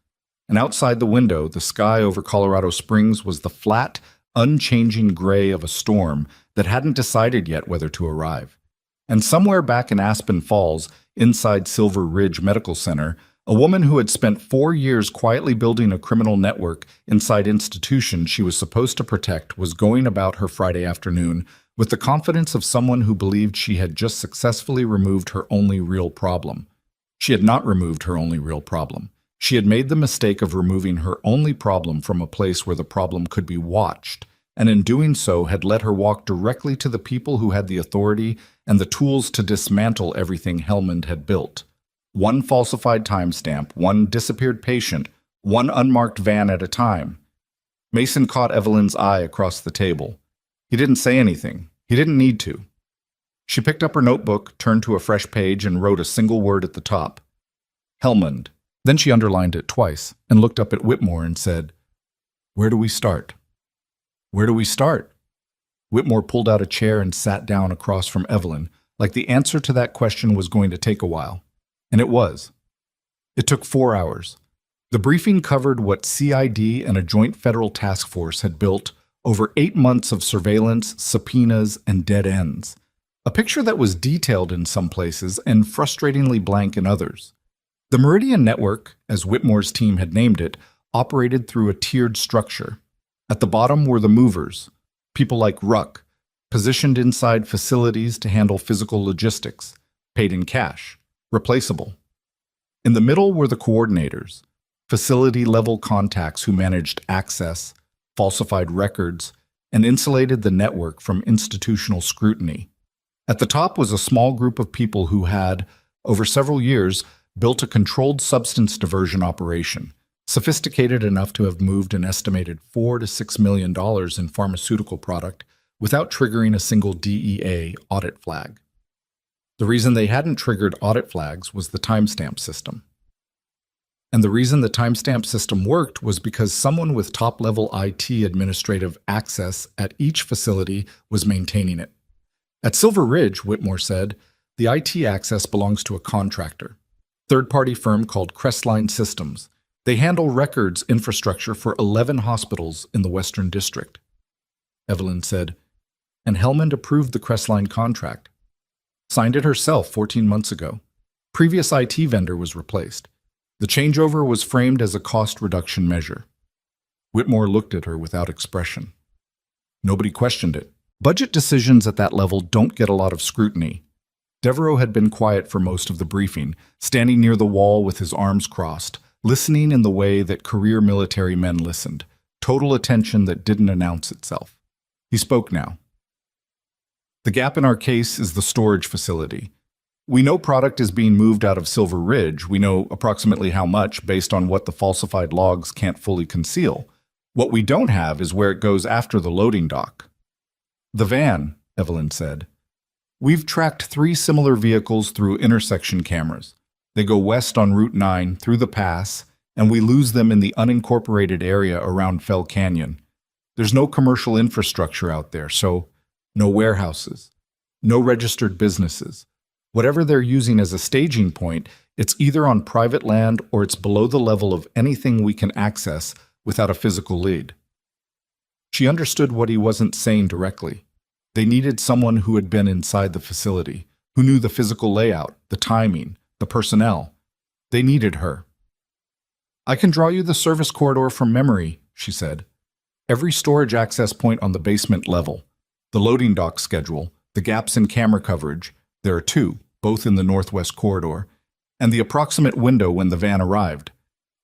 And outside the window, the sky over Colorado Springs was the flat, unchanging gray of a storm that hadn't decided yet whether to arrive. And somewhere back in Aspen Falls, inside Silver Ridge Medical Center, a woman who had spent 4 years quietly building a criminal network inside institutions she was supposed to protect was going about her Friday afternoon with the confidence of someone who believed she had just successfully removed her only real problem. She had not removed her only real problem. She had made the mistake of removing her only problem from a place where the problem could be watched, and in doing so had let her walk directly to the people who had the authority and the tools to dismantle everything Helmand had built. One falsified timestamp, one disappeared patient, one unmarked van at a time. Mason caught Evelyn's eye across the table. He didn't say anything. He didn't need to. She picked up her notebook, turned to a fresh page, and wrote a single word at the top. Helmand. Then she underlined it twice and looked up at Whitmore and said, "Where do we start?" "Where do we start?" Whitmore pulled out a chair and sat down across from Evelyn, like the answer to that question was going to take a while. And it was. It took 4 hours. The briefing covered what CID and a joint federal task force had built over 8 months of surveillance, subpoenas, and dead ends. A picture that was detailed in some places and frustratingly blank in others. The Meridian Network, as Whitmore's team had named it, operated through a tiered structure. At the bottom were the movers, people like Ruck, positioned inside facilities to handle physical logistics, paid in cash, replaceable. In the middle were the coordinators, facility-level contacts who managed access, falsified records, and insulated the network from institutional scrutiny. At the top was a small group of people who had, over several years, built a controlled substance diversion operation, sophisticated enough to have moved an estimated $4 to $6 million in pharmaceutical product without triggering a single DEA audit flag. The reason they hadn't triggered audit flags was the timestamp system. And the reason the timestamp system worked was because someone with top-level IT administrative access at each facility was maintaining it. At Silver Ridge, Whitmore said, the IT access belongs to a contractor. Third-party firm called Crestline Systems. They handle records infrastructure for 11 hospitals in the Western District. Evelyn said, and Helmand approved the Crestline contract. Signed it herself 14 months ago. Previous IT vendor was replaced. The changeover was framed as a cost reduction measure. Whitmore looked at her without expression. Nobody questioned it. Budget decisions at that level don't get a lot of scrutiny. Devereaux had been quiet for most of the briefing, standing near the wall with his arms crossed, listening in the way that career military men listened, total attention that didn't announce itself. He spoke now. The gap in our case is the storage facility. We know product is being moved out of Silver Ridge. We know approximately how much based on what the falsified logs can't fully conceal. What we don't have is where it goes after the loading dock. The van, Evelyn said. We've tracked 3 similar vehicles through intersection cameras. They go west on Route 9 through the pass, and we lose them in the unincorporated area around Fell Canyon. There's no commercial infrastructure out there, so no warehouses, no registered businesses. Whatever they're using as a staging point, it's either on private land or it's below the level of anything we can access without a physical lead. She understood what he wasn't saying directly. They needed someone who had been inside the facility, who knew the physical layout, the timing, the personnel. They needed her. I can draw you the service corridor from memory, she said. Every storage access point on the basement level, the loading dock schedule, the gaps in camera coverage, there are 2, both in the northwest corridor, and the approximate window when the van arrived.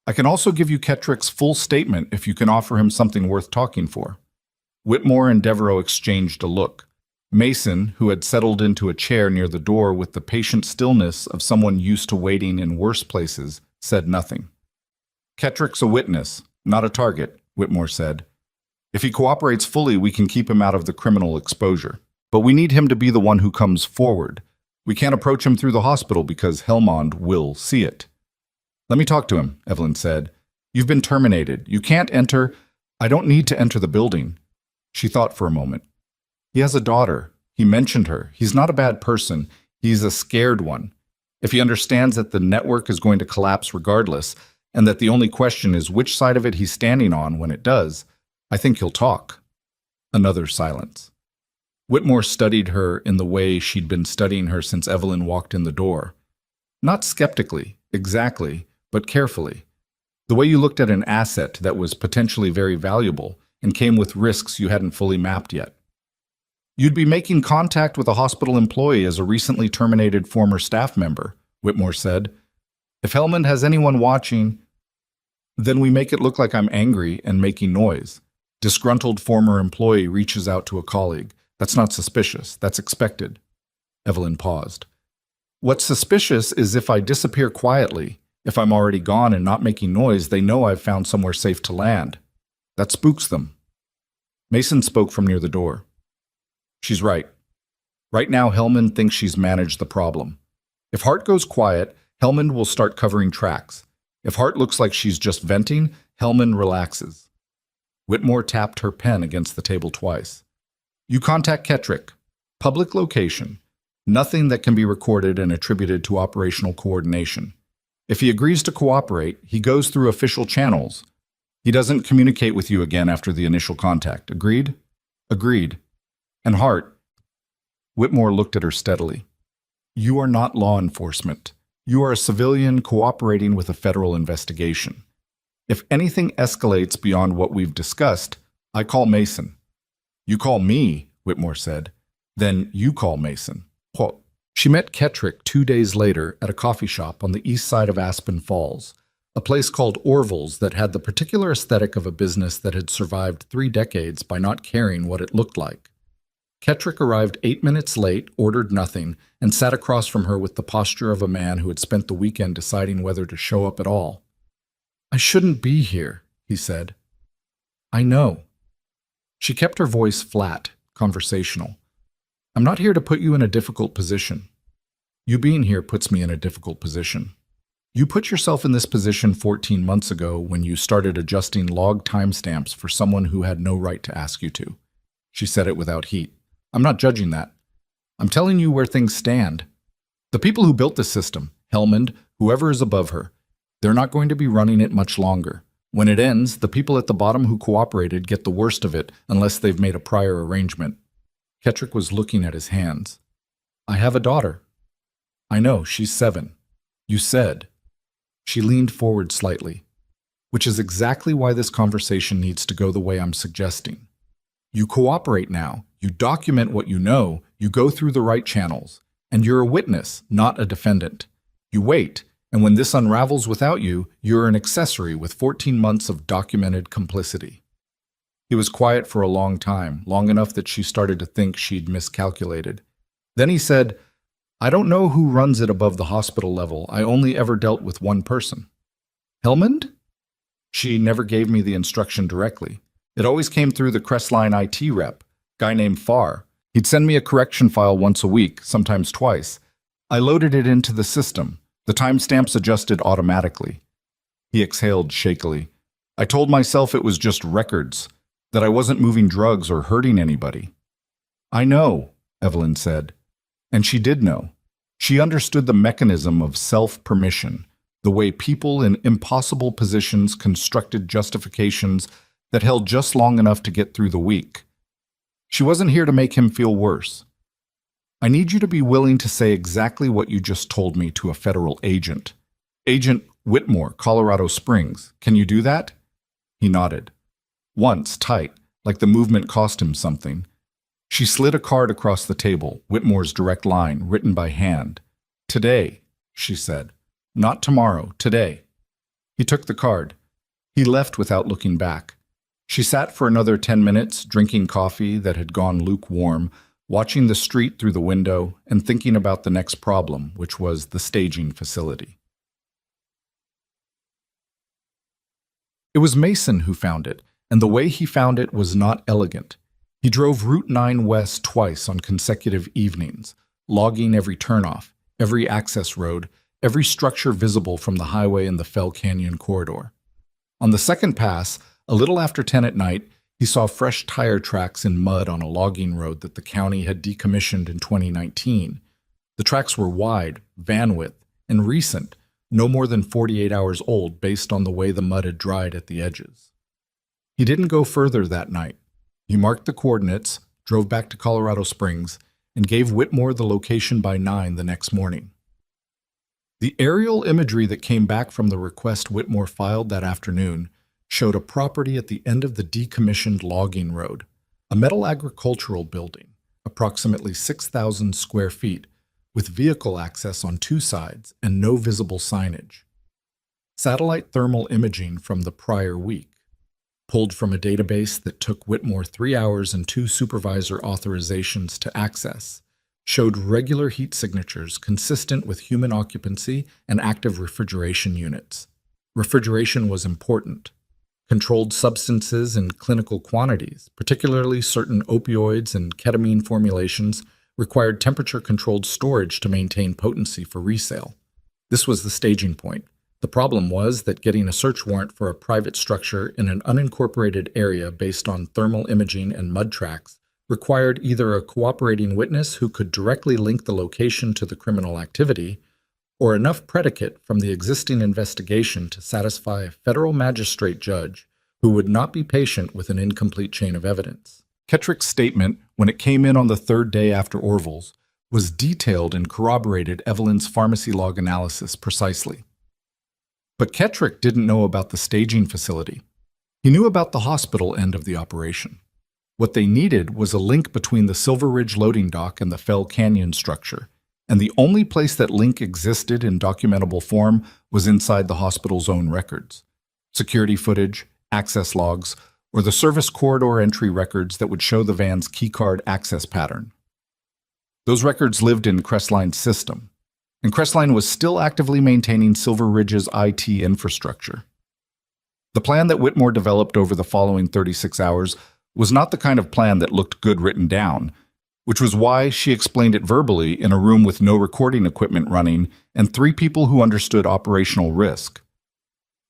I can also give you Kettrick's full statement if you can offer him something worth talking for. Whitmore and Devereaux exchanged a look. Mason, who had settled into a chair near the door with the patient stillness of someone used to waiting in worse places, said nothing. Kettrick's a witness, not a target, Whitmore said. If he cooperates fully, we can keep him out of the criminal exposure. But we need him to be the one who comes forward. We can't approach him through the hospital because Helmand will see it. Let me talk to him, Evelyn said. You've been terminated. You can't enter. I don't need to enter the building. She thought for a moment. He has a daughter. He mentioned her. He's not a bad person. He's a scared one. If he understands that the network is going to collapse regardless, and that the only question is which side of it he's standing on when it does, I think he'll talk. Another silence. Whitmore studied her in the way she'd been studying her since Evelyn walked in the door. Not skeptically, exactly, but carefully. The way you looked at an asset that was potentially very valuable and came with risks you hadn't fully mapped yet. You'd be making contact with a hospital employee as a recently terminated former staff member, Whitmore said. If Hellman has anyone watching, then we make it look like I'm angry and making noise. Disgruntled former employee reaches out to a colleague. That's not suspicious. That's expected. Evelyn paused. What's suspicious is if I disappear quietly. If I'm already gone and not making noise, they know I've found somewhere safe to land. That spooks them. Mason spoke from near the door. She's right. Right now, Hellman thinks she's managed the problem. If Hart goes quiet, Hellman will start covering tracks. If Hart looks like she's just venting, Hellman relaxes. Whitmore tapped her pen against the table twice. You contact Kettrick. Public location. Nothing that can be recorded and attributed to operational coordination. If he agrees to cooperate, he goes through official channels. He doesn't communicate with you again after the initial contact. Agreed? Agreed. And Hart. Whitmore looked at her steadily. You are not law enforcement. You are a civilian cooperating with a federal investigation. If anything escalates beyond what we've discussed, I call Mason. You call me, Whitmore said. Then you call Mason. Quote. She met Kettrick 2 days later at a coffee shop on the east side of Aspen Falls, a place called Orville's that had the particular aesthetic of a business that had survived 3 decades by not caring what it looked like. Kettrick arrived 8 minutes late, ordered nothing, and sat across from her with the posture of a man who had spent the weekend deciding whether to show up at all. I shouldn't be here, he said. I know. She kept her voice flat, conversational. I'm not here to put you in a difficult position. You being here puts me in a difficult position. You put yourself in this position 14 months ago when you started adjusting log timestamps for someone who had no right to ask you to. She said it without heat. I'm not judging that. I'm telling you where things stand. The people who built this system, Hellman, whoever is above her, they're not going to be running it much longer. When it ends, the people at the bottom who cooperated get the worst of it unless they've made a prior arrangement. Kettrick was looking at his hands. I have a daughter. I know, she's 7. You said. She leaned forward slightly, which is exactly why this conversation needs to go the way I'm suggesting. You cooperate now, you document what you know, you go through the right channels, and you're a witness, not a defendant. You wait, and when this unravels without you, you're an accessory with 14 months of documented complicity. He was quiet for a long time, long enough that she started to think she'd miscalculated. Then he said, I don't know who runs it above the hospital level. I only ever dealt with one person. Hellman? She never gave me the instruction directly. It always came through the Crestline IT rep, guy named Farr. He'd send me a correction file once a week, sometimes twice. I loaded it into the system. The timestamps adjusted automatically. He exhaled shakily. I told myself it was just records, that I wasn't moving drugs or hurting anybody. I know, Evelyn said. And she did know. She understood the mechanism of self-permission, the way people in impossible positions constructed justifications that held just long enough to get through the week. She wasn't here to make him feel worse. I need you to be willing to say exactly what you just told me to a federal agent. Agent Whitmore, Colorado Springs. Can you do that? He nodded. Once, tight, like the movement cost him something. She slid a card across the table, Whitmore's direct line, written by hand. Today, she said. Not tomorrow, today. He took the card. He left without looking back. She sat for another 10 minutes, drinking coffee that had gone lukewarm, watching the street through the window, and thinking about the next problem, which was the staging facility. It was Mason who found it, and the way he found it was not elegant. He drove Route 9 west twice on consecutive evenings, logging every turnoff, every access road, every structure visible from the highway in the Fell Canyon corridor. On the second pass, a little after 10 at night, he saw fresh tire tracks in mud on a logging road that the county had decommissioned in 2019. The tracks were wide, van width, and recent, no more than 48 hours old based on the way the mud had dried at the edges. He didn't go further that night. He marked the coordinates, drove back to Colorado Springs, and gave Whitmore the location by 9 the next morning. The aerial imagery that came back from the request Whitmore filed that afternoon showed a property at the end of the decommissioned logging road, a metal agricultural building, approximately 6,000 square feet, with vehicle access on 2 sides and no visible signage. Satellite thermal imaging from the prior week, pulled from a database that took Whitmore 3 hours and 2 supervisor authorizations to access, showed regular heat signatures consistent with human occupancy and active refrigeration units. Refrigeration was important. Controlled substances in clinical quantities, particularly certain opioids and ketamine formulations, required temperature-controlled storage to maintain potency for resale. This was the staging point. The problem was that getting a search warrant for a private structure in an unincorporated area based on thermal imaging and mud tracks required either a cooperating witness who could directly link the location to the criminal activity, or enough predicate from the existing investigation to satisfy a federal magistrate judge who would not be patient with an incomplete chain of evidence. Kettrick's statement, when it came in on the 3rd day after Orville's, was detailed and corroborated Evelyn's pharmacy log analysis precisely. But Kettrick didn't know about the staging facility. He knew about the hospital end of the operation. What they needed was a link between the Silver Ridge loading dock and the Fell Canyon structure, and the only place that link existed in documentable form was inside the hospital's own records. Security footage, access logs, or the service corridor entry records that would show the van's keycard access pattern. Those records lived in Crestline's system, and Crestline was still actively maintaining Silver Ridge's IT infrastructure. The plan that Whitmore developed over the following 36 hours was not the kind of plan that looked good written down, which was why she explained it verbally in a room with no recording equipment running and 3 people who understood operational risk.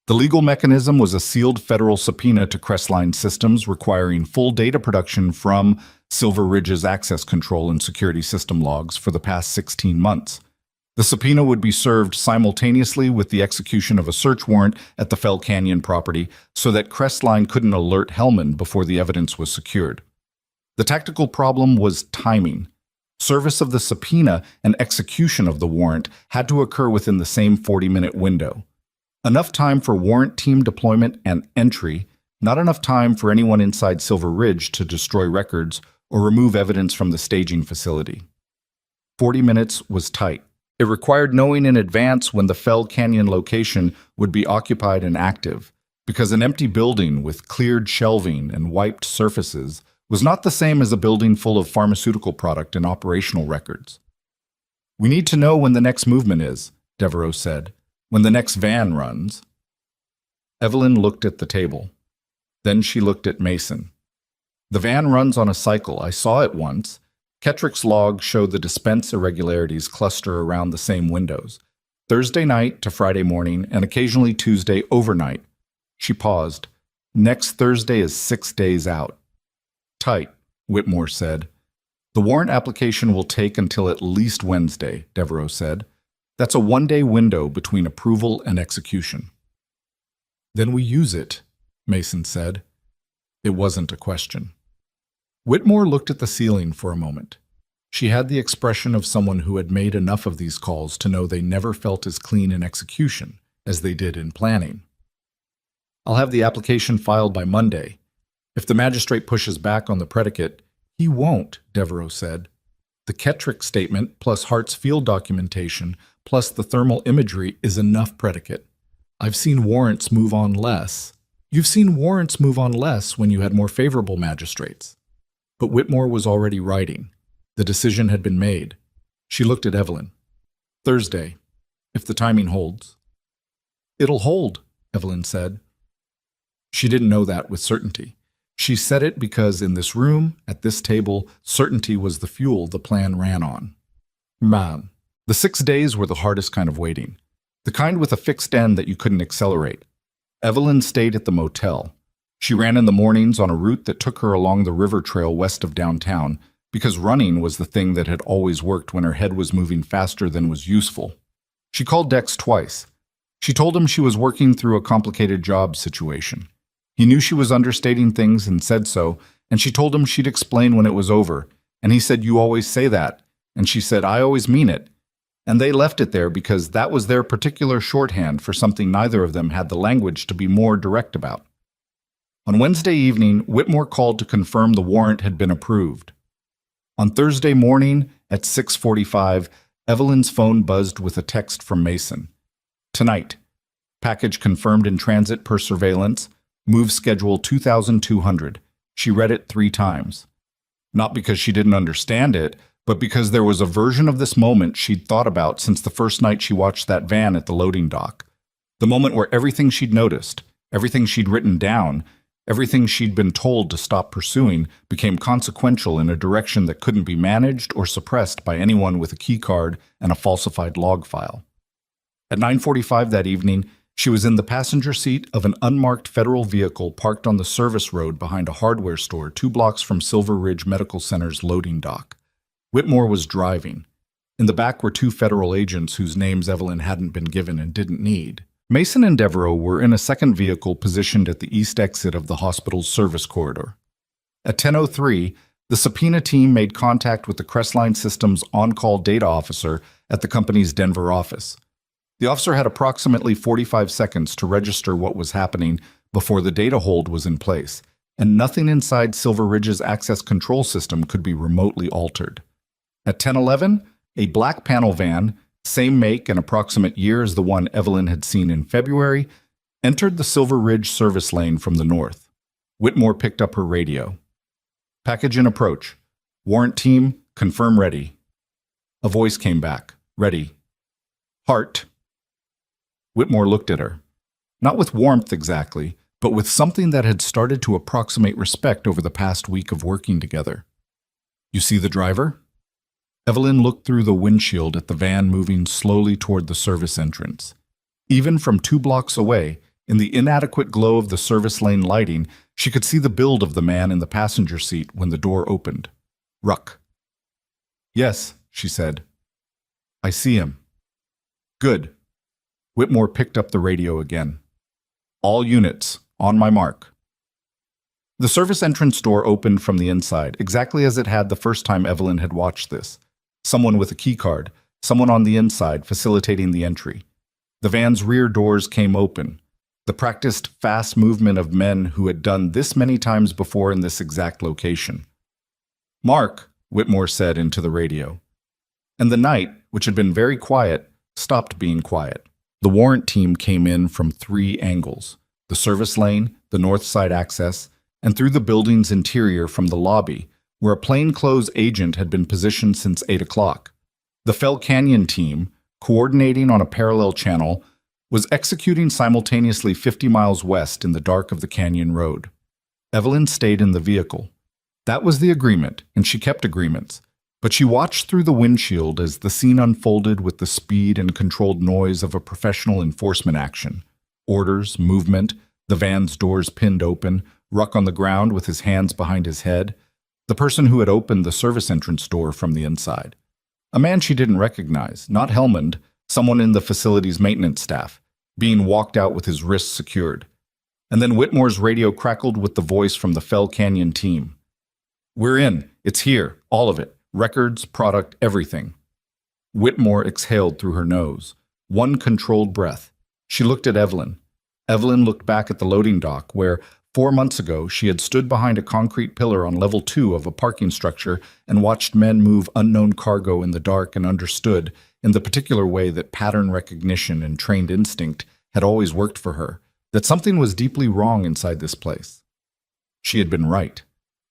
The legal mechanism was a sealed federal subpoena to Crestline Systems requiring full data production from Silver Ridge's access control and security system logs for the past 16 months. The subpoena would be served simultaneously with the execution of a search warrant at the Fell Canyon property so that Crestline couldn't alert Hellman before the evidence was secured. The tactical problem was timing. Service of the subpoena and execution of the warrant had to occur within the same 40-minute window. Enough time for warrant team deployment and entry, not enough time for anyone inside Silver Ridge to destroy records or remove evidence from the staging facility. 40 minutes was tight. It required knowing in advance when the Fell Canyon location would be occupied and active, because an empty building with cleared shelving and wiped surfaces was not the same as a building full of pharmaceutical product and operational records. "We need to know when the next movement is," Devereaux said, "when the next van runs." Evelyn looked at the table. Then she looked at Mason. "The van runs on a cycle. I saw it once." Kettrick's log showed the dispense irregularities cluster around the same windows, Thursday night to Friday morning and occasionally Tuesday overnight. She paused. "Next Thursday is 6 days out." "Tight," Whitmore said. "The warrant application will take until at least Wednesday," Devereaux said. "That's a 1-day window between approval and execution." "Then we use it," Mason said. It wasn't a question. Whitmore looked at the ceiling for a moment. She had the expression of someone who had made enough of these calls to know they never felt as clean in execution as they did in planning. "I'll have the application filed by Monday. If the magistrate pushes back on the predicate," "He won't," Devereaux said. "The Kettrick statement plus Hart's field documentation plus the thermal imagery is enough predicate. I've seen warrants move on less." "You've seen warrants move on less when you had more favorable magistrates." But Whitmore was already writing. The decision had been made. She looked at Evelyn. "Thursday, if the timing holds." "It'll hold," Evelyn said. She didn't know that with certainty. She said it because in this room, at this table, certainty was the fuel the plan ran on. Man, the 6 days were the hardest kind of waiting. The kind with a fixed end that you couldn't accelerate. Evelyn stayed at the motel. She ran in the mornings on a route that took her along the river trail west of downtown, because running was the thing that had always worked when her head was moving faster than was useful. She called Dex twice. She told him she was working through a complicated job situation. He knew she was understating things and said so, and she told him she'd explain when it was over, and he said, "You always say that." And she said, "I always mean it." And they left it there because that was their particular shorthand for something neither of them had the language to be more direct about. On Wednesday evening, Whitmore called to confirm the warrant had been approved. On Thursday morning at 6:45, Evelyn's phone buzzed with a text from Mason. "Tonight. Package confirmed in transit per surveillance. Move schedule 2200. She read it 3 times. Not because she didn't understand it, but because there was a version of this moment she'd thought about since the first night she watched that van at the loading dock. The moment where everything she'd noticed, everything she'd written down, everything she'd been told to stop pursuing became consequential in a direction that couldn't be managed or suppressed by anyone with a key card and a falsified log file. At 9:45 that evening, she was in the passenger seat of an unmarked federal vehicle parked on the service road behind a hardware store 2 blocks from Silver Ridge Medical Center's loading dock. Whitmore was driving. In the back were 2 federal agents whose names Evelyn hadn't been given and didn't need. Mason and Devereaux were in a second vehicle positioned at the east exit of the hospital's service corridor. At 10:03, the subpoena team made contact with the Crestline Systems on-call data officer at the company's Denver office. The officer had approximately 45 seconds to register what was happening before the data hold was in place, and nothing inside Silver Ridge's access control system could be remotely altered. At 10:11, a black panel van, same make and approximate year as the one Evelyn had seen in February, entered the Silver Ridge service lane from the north. Whitmore picked up her radio. "Package in approach. Warrant team, confirm ready." A voice came back. "Ready." "Heart." Whitmore looked at her. Not with warmth exactly, but with something that had started to approximate respect over the past week of working together. "You see the driver?" Evelyn looked through the windshield at the van moving slowly toward the service entrance. Even from 2 blocks away, in the inadequate glow of the service lane lighting, she could see the build of the man in the passenger seat when the door opened. Ruck. "Yes," she said. "I see him." "Good." Whitmore picked up the radio again. "All units, on my mark." The service entrance door opened from the inside, exactly as it had the first time Evelyn had watched this. Someone with a key card, someone on the inside facilitating the entry. The van's rear doors came open, the practiced fast movement of men who had done this many times before in this exact location. "Mark," Whitmore said into the radio. And the night, which had been very quiet, stopped being quiet. The warrant team came in from 3 angles: the service lane, the north side access, and through the building's interior from the lobby, where a plainclothes agent had been positioned since 8 o'clock. The Fell Canyon team, coordinating on a parallel channel, was executing simultaneously 50 miles west in the dark of the canyon road. Evelyn stayed in the vehicle. That was the agreement, and she kept agreements. But she watched through the windshield as the scene unfolded with the speed and controlled noise of a professional enforcement action. Orders, movement, the van's doors pinned open, Ruck on the ground with his hands behind his head, the person who had opened the service entrance door from the inside. A man she didn't recognize, not Helmond, someone in the facility's maintenance staff, being walked out with his wrists secured. And then Whitmore's radio crackled with the voice from the Fell Canyon team. "We're in. It's here. All of it. Records, product, everything." Whitmore exhaled through her nose. One controlled breath. She looked at Evelyn. Evelyn looked back at the loading dock, where 4 months ago she had stood behind a concrete pillar on level 2 of a parking structure and watched men move unknown cargo in the dark and understood, in the particular way that pattern recognition and trained instinct had always worked for her, that something was deeply wrong inside this place. She had been right.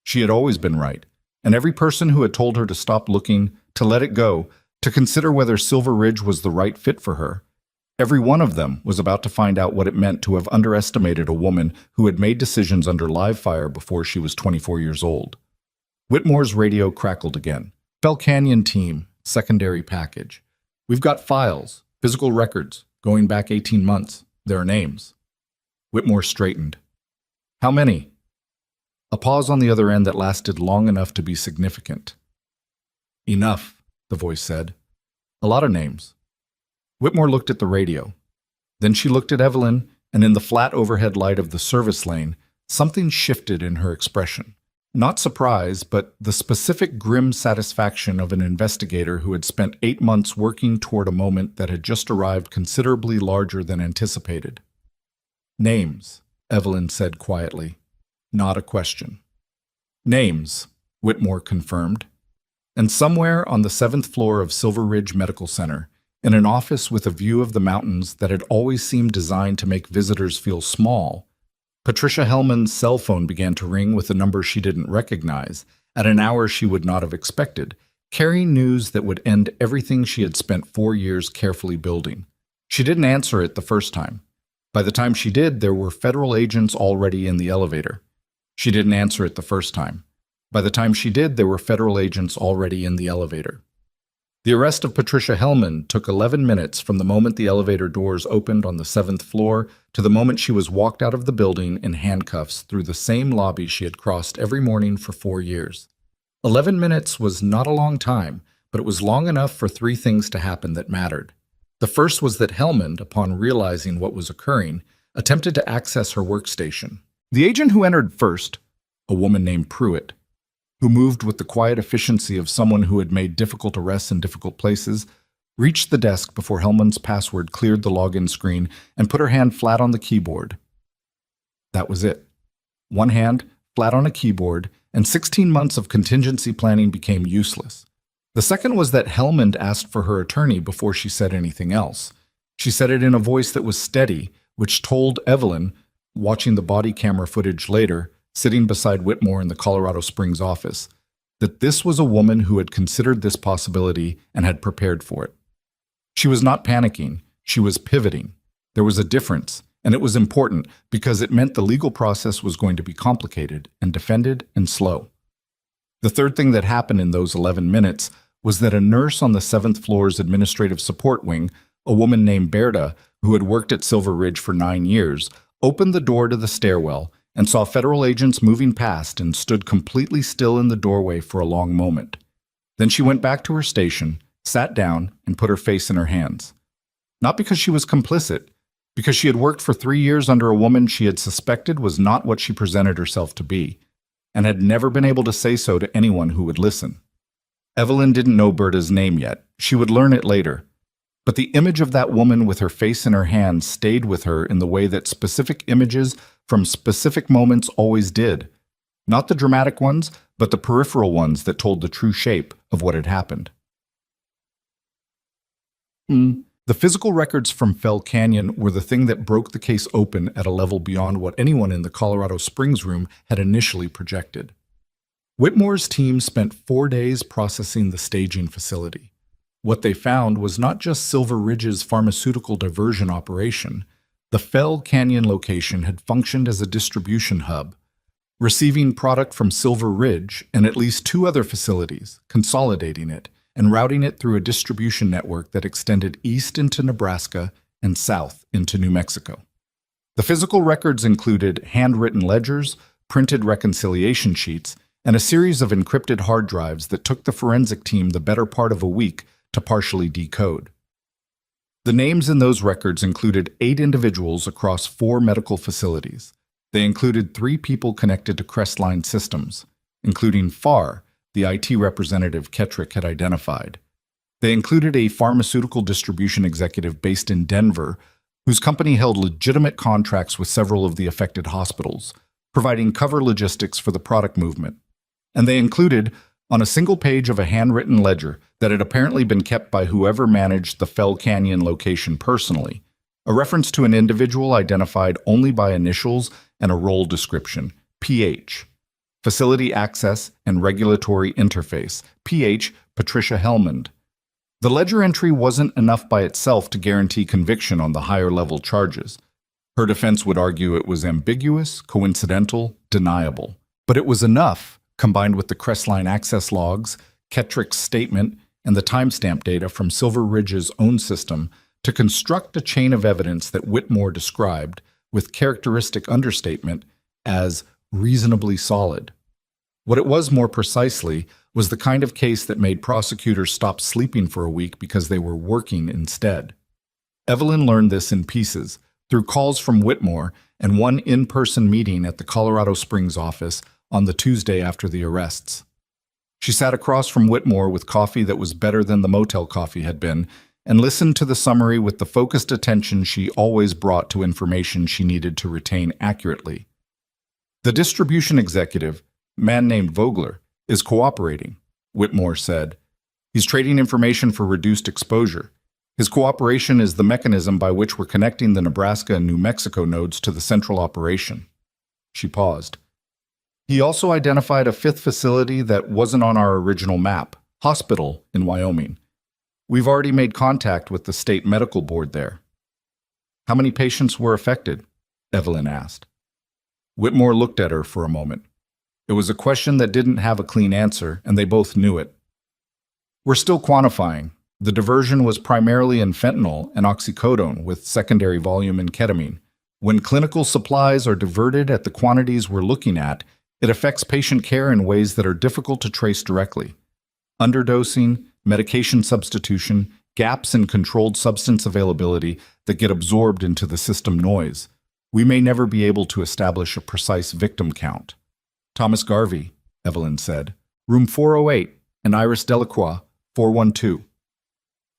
She had always been right. And every person who had told her to stop looking, to let it go, to consider whether Silver Ridge was the right fit for her, every one of them was about to find out what it meant to have underestimated a woman who had made decisions under live fire before she was 24 years old. Whitmore's radio crackled again. "Fell Canyon team, secondary package. We've got files, physical records, going back 18 months. There are names." Whitmore straightened. "How many?" A pause on the other end that lasted long enough to be significant. "Enough," the voice said. "A lot of names." Whitmore looked at the radio. Then she looked at Evelyn, and in the flat overhead light of the service lane, something shifted in her expression. Not surprise, but the specific grim satisfaction of an investigator who had spent 8 months working toward a moment that had just arrived considerably larger than anticipated. Names, Evelyn said quietly. Not a question. Names, Whitmore confirmed. And somewhere on the 7th floor of Silver Ridge Medical Center, in an office with a view of the mountains that had always seemed designed to make visitors feel small, Patricia Hellman's cell phone began to ring with a number she didn't recognize, at an hour she would not have expected, carrying news that would end everything she had spent 4 years carefully building. She didn't answer it the first time. By the time she did, there were federal agents already in the elevator. She didn't answer it the first time. By the time she did, there were federal agents already in the elevator. The arrest of Patricia Hellman took 11 minutes from the moment the elevator doors opened on the 7th floor to the moment she was walked out of the building in handcuffs through the same lobby she had crossed every morning for 4 years. 11 minutes was not a long time, but it was long enough for 3 things to happen that mattered. The first was that Hellman, upon realizing what was occurring, attempted to access her workstation. The agent who entered first, a woman named Pruitt, who moved with the quiet efficiency of someone who had made difficult arrests in difficult places, reached the desk before Hellman's password cleared the login screen and put her hand flat on the keyboard. That was it. One hand, flat on a keyboard, and 16 months of contingency planning became useless. The second was that Hellman asked for her attorney before she said anything else. She said it in a voice that was steady, which told Evelyn, watching the body camera footage later, sitting beside Whitmore in the Colorado Springs office, that this was a woman who had considered this possibility and had prepared for it. She was not panicking, she was pivoting. There was a difference, and it was important because it meant the legal process was going to be complicated and defended and slow. The third thing that happened in those 11 minutes was that a nurse on the 7th floor's administrative support wing, a woman named Berta, who had worked at Silver Ridge for 9 years, opened the door to the stairwell and saw federal agents moving past and stood completely still in the doorway for a long moment. Then she went back to her station, sat down, and put her face in her hands. Not because she was complicit, because she had worked for 3 years under a woman she had suspected was not what she presented herself to be, and had never been able to say so to anyone who would listen. Evelyn didn't know Berta's name yet. She would learn it later. But the image of that woman with her face in her hands stayed with her in the way that specific images from specific moments always did. Not the dramatic ones, but the peripheral ones that told the true shape of what had happened. The physical records from Fell Canyon were the thing that broke the case open at a level beyond what anyone in the Colorado Springs room had initially projected. Whitmore's team spent 4 days processing the staging facility. What they found was not just Silver Ridge's pharmaceutical diversion operation. The Fell Canyon location had functioned as a distribution hub, receiving product from Silver Ridge and at least 2 other facilities, consolidating it, and routing it through a distribution network that extended east into Nebraska and south into New Mexico. The physical records included handwritten ledgers, printed reconciliation sheets, and a series of encrypted hard drives that took the forensic team the better part of a week to partially decode. The names in those records included 8 individuals across 4 medical facilities. They included 3 people connected to Crestline Systems, including Farr, the IT representative Kettrick had identified. They included a pharmaceutical distribution executive based in Denver, whose company held legitimate contracts with several of the affected hospitals, providing cover logistics for the product movement. And they included, on a single page of a handwritten ledger that had apparently been kept by whoever managed the Fell Canyon location personally, a reference to an individual identified only by initials and a role description, PH. Facility Access and Regulatory Interface, PH Patricia Hellman. The ledger entry wasn't enough by itself to guarantee conviction on the higher-level charges. Her defense would argue it was ambiguous, coincidental, deniable. But it was enough, combined with the Crestline access logs, Kettrick's statement, and the timestamp data from Silver Ridge's own system, to construct a chain of evidence that Whitmore described, with characteristic understatement, as reasonably solid. What it was more precisely was the kind of case that made prosecutors stop sleeping for a week because they were working instead. Evelyn learned this in pieces, through calls from Whitmore and one in-person meeting at the Colorado Springs office on the Tuesday after the arrests. She sat across from Whitmore with coffee that was better than the motel coffee had been, and listened to the summary with the focused attention she always brought to information she needed to retain accurately. The distribution executive, a man named Vogler, is cooperating, Whitmore said. He's trading information for reduced exposure. His cooperation is the mechanism by which we're connecting the Nebraska and New Mexico nodes to the central operation. She paused. He also identified a fifth facility that wasn't on our original map, hospital in Wyoming. We've already made contact with the state medical board there. How many patients were affected? Evelyn asked. Whitmore looked at her for a moment. It was a question that didn't have a clean answer, and they both knew it. We're still quantifying. The diversion was primarily in fentanyl and oxycodone with secondary volume in ketamine. When clinical supplies are diverted at the quantities we're looking at, it affects patient care in ways that are difficult to trace directly. Underdosing, medication substitution, gaps in controlled substance availability that get absorbed into the system noise. We may never be able to establish a precise victim count. Thomas Garvey, Evelyn said, room 408, and Iris Delacroix, 412.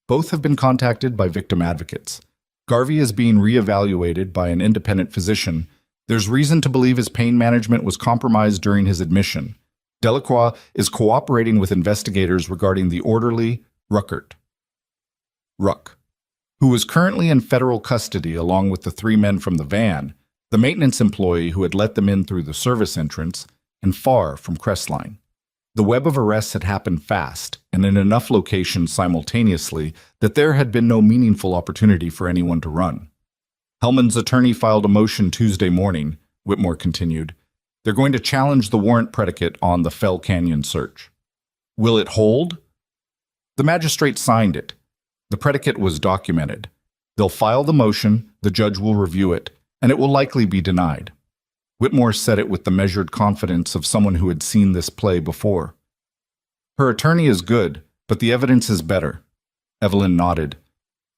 Both have been contacted by victim advocates. Garvey is being reevaluated by an independent physician. There's reason to believe his pain management was compromised during his admission. Delacroix is cooperating with investigators regarding the orderly Ruck, who was currently in federal custody along with the three men from the van, the maintenance employee who had let them in through the service entrance, and far from Crestline. The web of arrests had happened fast and in enough locations simultaneously that there had been no meaningful opportunity for anyone to run. Hellman's attorney filed a motion Tuesday morning, Whitmore continued. They're going to challenge the warrant predicate on the Fell Canyon search. Will it hold? The magistrate signed it. The predicate was documented. They'll file the motion, the judge will review it, and it will likely be denied. Whitmore said it with the measured confidence of someone who had seen this play before. Her attorney is good, but the evidence is better. Evelyn nodded.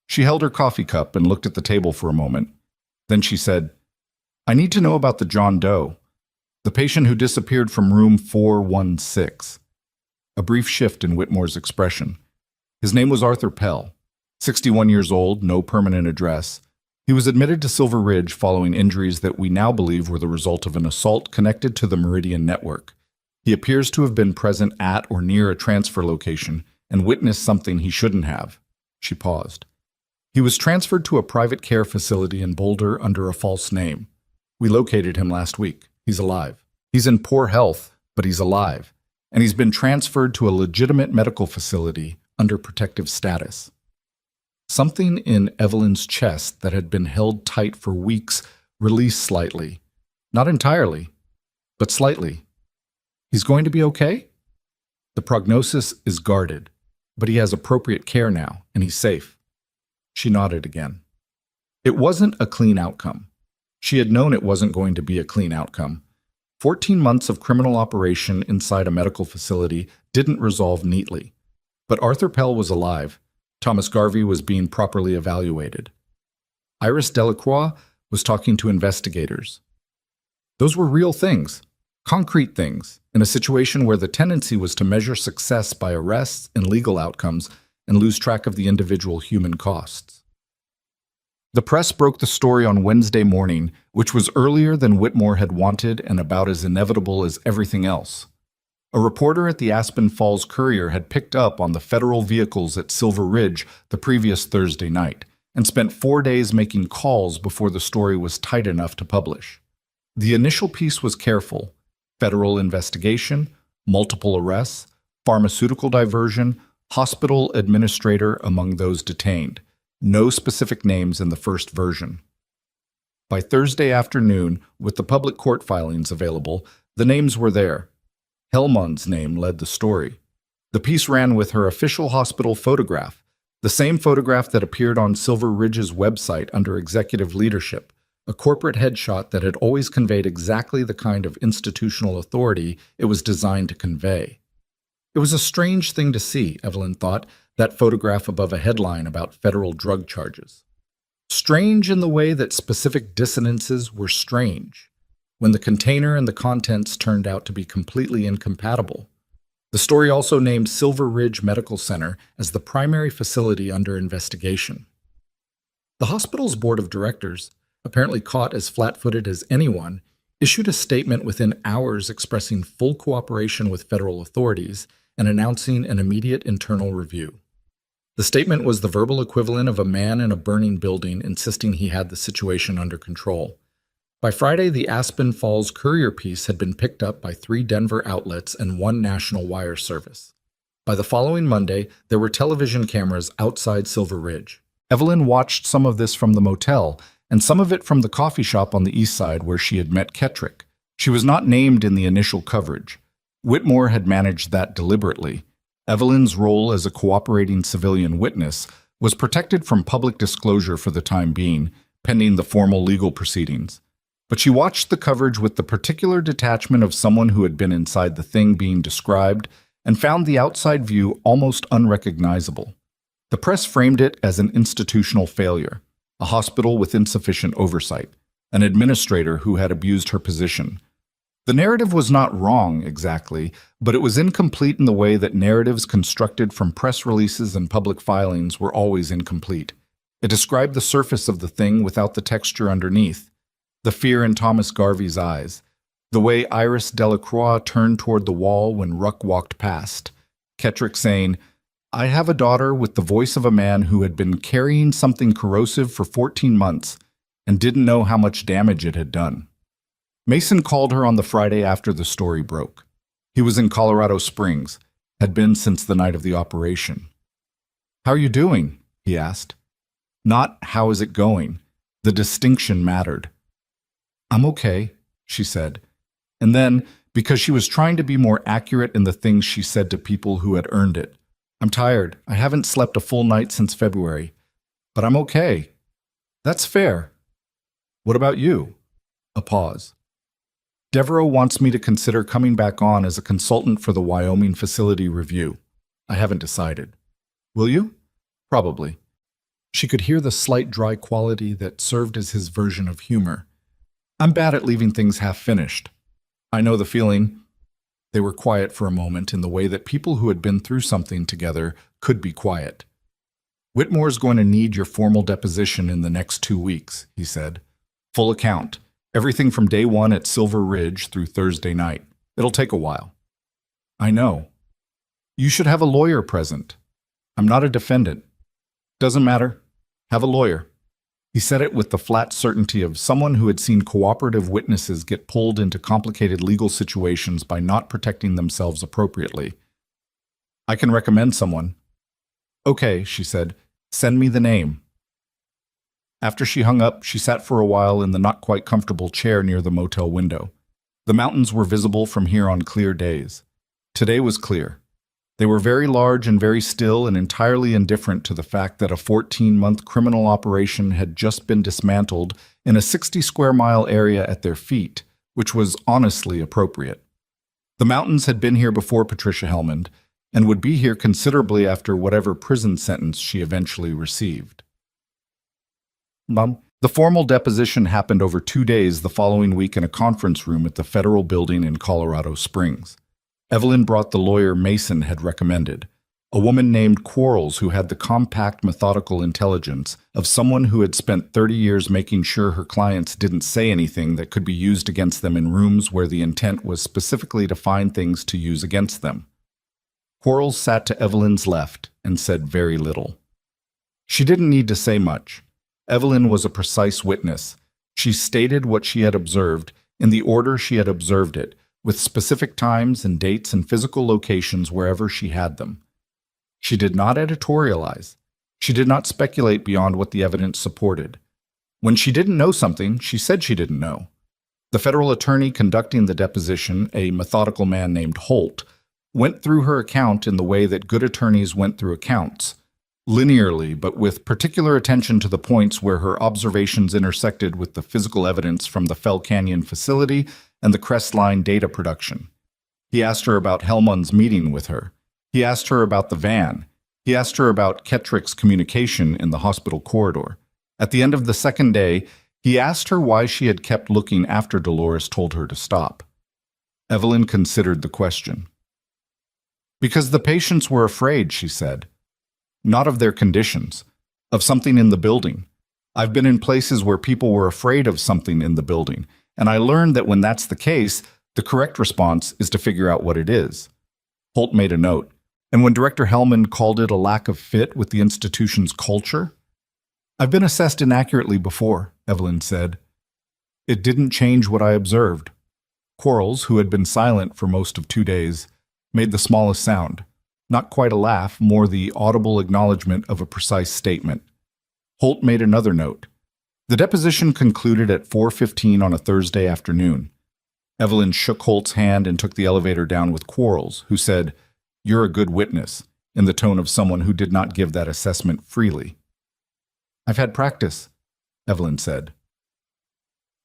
She held her coffee cup and looked at the table for a moment. Then she said, I need to know about the John Doe, the patient who disappeared from room 416. A brief shift in Whitmore's expression. His name was Arthur Pell, 61 years old, no permanent address. He was admitted to Silver Ridge following injuries that we now believe were the result of an assault connected to the Meridian network. He appears to have been present at or near a transfer location and witnessed something he shouldn't have. She paused. He was transferred to a private care facility in Boulder under a false name. We located him last week. He's alive. He's in poor health, but he's alive. And he's been transferred to a legitimate medical facility under protective status. Something in Evelyn's chest that had been held tight for weeks released slightly. Not entirely, but slightly. He's going to be okay? The prognosis is guarded, but he has appropriate care now, and he's safe. She nodded again. It wasn't a clean outcome. She had known it wasn't going to be a clean outcome. 14 months of criminal operation inside a medical facility didn't resolve neatly. But Arthur Pell was alive. Thomas Garvey was being properly evaluated. Iris Delacroix was talking to investigators. Those were real things, concrete things, in a situation where the tendency was to measure success by arrests and legal outcomes and lose track of the individual human costs. The press broke the story on Wednesday morning, which was earlier than Whitmore had wanted and about as inevitable as everything else. A reporter at the Aspen Falls Courier had picked up on the federal vehicles at Silver Ridge the previous Thursday night and spent 4 days making calls before the story was tight enough to publish. The initial piece was careful: federal investigation, multiple arrests, pharmaceutical diversion, hospital administrator among those detained. No specific names in the first version. By Thursday afternoon, with the public court filings available, the names were there. Hellman's name led the story. The piece ran with her official hospital photograph, the same photograph that appeared on Silver Ridge's website under executive leadership, a corporate headshot that had always conveyed exactly the kind of institutional authority it was designed to convey. It was a strange thing to see, Evelyn thought, that photograph above a headline about federal drug charges. Strange in the way that specific dissonances were strange, when the container and the contents turned out to be completely incompatible. The story also named Silver Ridge Medical Center as the primary facility under investigation. The hospital's board of directors, apparently caught as flat-footed as anyone, issued a statement within hours expressing full cooperation with federal authorities and announcing an immediate internal review. The statement was the verbal equivalent of a man in a burning building insisting he had the situation under control. By Friday, the Aspen Falls Courier piece had been picked up by 3 Denver outlets and 1 national wire service. By the following Monday, there were television cameras outside Silver Ridge. Evelyn watched some of this from the motel, and some of it from the coffee shop on the east side where she had met Kettrick. She was not named in the initial coverage. Whitmore had managed that deliberately. Evelyn's role as a cooperating civilian witness was protected from public disclosure for the time being, pending the formal legal proceedings. But she watched the coverage with the particular detachment of someone who had been inside the thing being described and found the outside view almost unrecognizable. The press framed it as an institutional failure, a hospital with insufficient oversight, an administrator who had abused her position. The narrative was not wrong, exactly, but it was incomplete in the way that narratives constructed from press releases and public filings were always incomplete. It described the surface of the thing without the texture underneath, the fear in Thomas Garvey's eyes, the way Iris Delacroix turned toward the wall when Ruck walked past, Kettrick saying, "I have a daughter with the voice of a man who had been carrying something corrosive for 14 months and didn't know how much damage it had done." Mason called her on the Friday after the story broke. He was in Colorado Springs, had been since the night of the operation. "How are you doing?" he asked. Not "how is it going?" The distinction mattered. "I'm okay," she said. And then, because she was trying to be more accurate in the things she said to people who had earned it, "I'm tired. I haven't slept a full night since February. But I'm okay." "That's fair. What about you?" A pause. "Devereaux wants me to consider coming back on as a consultant for the Wyoming facility review. I haven't decided." "Will you?" "Probably." She could hear the slight dry quality that served as his version of humor. "I'm bad at leaving things half-finished. I know the feeling." They were quiet for a moment in the way that people who had been through something together could be quiet. "Whitmore's going to need your formal deposition in the next 2 weeks," he said. "Full account. Everything from day 1 at Silver Ridge through Thursday night. It'll take a while." "I know." "You should have a lawyer present." "I'm not a defendant." "Doesn't matter. Have a lawyer." He said it with the flat certainty of someone who had seen cooperative witnesses get pulled into complicated legal situations by not protecting themselves appropriately. "I can recommend someone." "Okay," she said. "Send me the name." After she hung up, she sat for a while in the not-quite-comfortable chair near the motel window. The mountains were visible from here on clear days. Today was clear. They were very large and very still and entirely indifferent to the fact that a 14-month criminal operation had just been dismantled in a 60-square-mile area at their feet, which was honestly appropriate. The mountains had been here before Patricia Hellmond, and would be here considerably after whatever prison sentence she eventually received. The formal deposition happened over 2 days the following week in a conference room at the federal building in Colorado Springs. Evelyn brought the lawyer Mason had recommended, a woman named Quarles who had the compact, methodical intelligence of someone who had spent 30 years making sure her clients didn't say anything that could be used against them in rooms where the intent was specifically to find things to use against them. Quarles sat to Evelyn's left and said very little. She didn't need to say much. Evelyn was a precise witness. She stated what she had observed in the order she had observed it, with specific times and dates and physical locations wherever she had them. She did not editorialize. She did not speculate beyond what the evidence supported. When she didn't know something, she said she didn't know. The federal attorney conducting the deposition, a methodical man named Holt, went through her account in the way that good attorneys went through accounts, linearly, but with particular attention to the points where her observations intersected with the physical evidence from the Fell Canyon facility and the Crestline data production. He asked her about Hellmund's meeting with her. He asked her about the van. He asked her about Kettrick's communication in the hospital corridor. At the end of the second day, he asked her why she had kept looking after Dolores told her to stop. Evelyn considered the question. Because the patients were afraid, she said. Not of their conditions, of something in the building. I've been in places where people were afraid of something in the building, and I learned that when that's the case, the correct response is to figure out what it is. Holt made a note, and when Director Hellman called it a lack of fit with the institution's culture, I've been assessed inaccurately before, Evelyn said. It didn't change what I observed. Quarles, who had been silent for most of 2 days, made the smallest sound. Not quite a laugh, more the audible acknowledgement of a precise statement. Holt made another note. The deposition concluded at 4:15 on a Thursday afternoon. Evelyn shook Holt's hand and took the elevator down with Quarles, who said, "You're a good witness," in the tone of someone who did not give that assessment freely. "I've had practice," Evelyn said.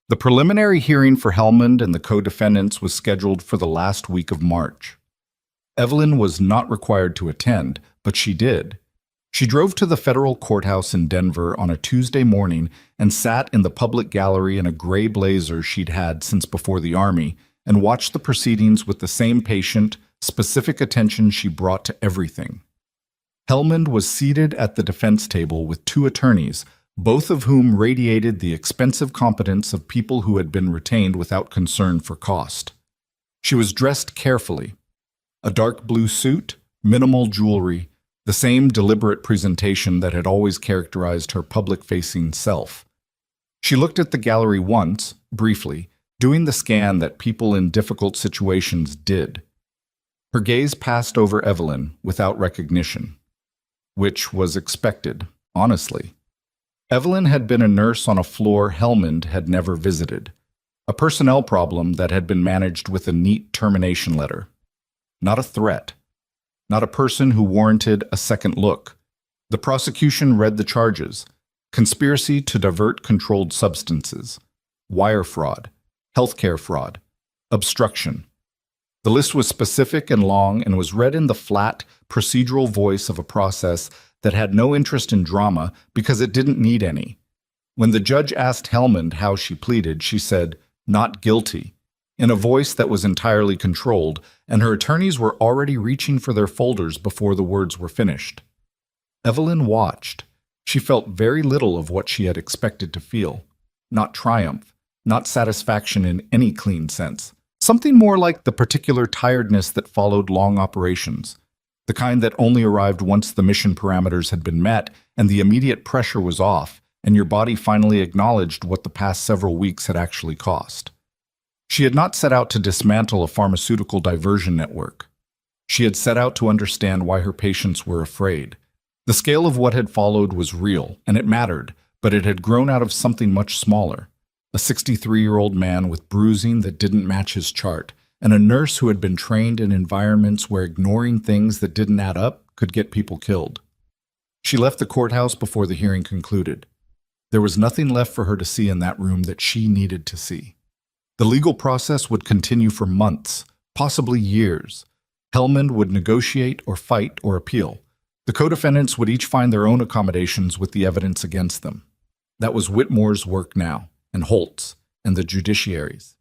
The preliminary hearing for Hellman and the co-defendants was scheduled for the last week of March. Evelyn was not required to attend, but she did. She drove to the federal courthouse in Denver on a Tuesday morning and sat in the public gallery in a gray blazer she'd had since before the Army and watched the proceedings with the same patient, specific attention she brought to everything. Hellman was seated at the defense table with 2 attorneys, both of whom radiated the expensive competence of people who had been retained without concern for cost. She was dressed carefully. A dark blue suit, minimal jewelry, the same deliberate presentation that had always characterized her public-facing self. She looked at the gallery once, briefly, doing the scan that people in difficult situations did. Her gaze passed over Evelyn without recognition, which was expected, honestly. Evelyn had been a nurse on a floor Hellman had never visited, a personnel problem that had been managed with a neat termination letter. Not a threat. Not a person who warranted a second look. The prosecution read the charges: conspiracy to divert controlled substances, wire fraud, healthcare fraud, obstruction. The list was specific and long and was read in the flat, procedural voice of a process that had no interest in drama because it didn't need any. When the judge asked Hellman how she pleaded, she said, "Not guilty," in a voice that was entirely controlled, and her attorneys were already reaching for their folders before the words were finished. Evelyn watched. She felt very little of what she had expected to feel. Not triumph, not satisfaction in any clean sense. Something more like the particular tiredness that followed long operations, the kind that only arrived once the mission parameters had been met and the immediate pressure was off, and your body finally acknowledged what the past several weeks had actually cost. She had not set out to dismantle a pharmaceutical diversion network. She had set out to understand why her patients were afraid. The scale of what had followed was real, and it mattered, but it had grown out of something much smaller. A 63-year-old man with bruising that didn't match his chart, and a nurse who had been trained in environments where ignoring things that didn't add up could get people killed. She left the courthouse before the hearing concluded. There was nothing left for her to see in that room that she needed to see. The legal process would continue for months, possibly years. Hellman would negotiate or fight or appeal. The co-defendants would each find their own accommodations with the evidence against them. That was Whitmore's work now, and Holt's, and the judiciary's.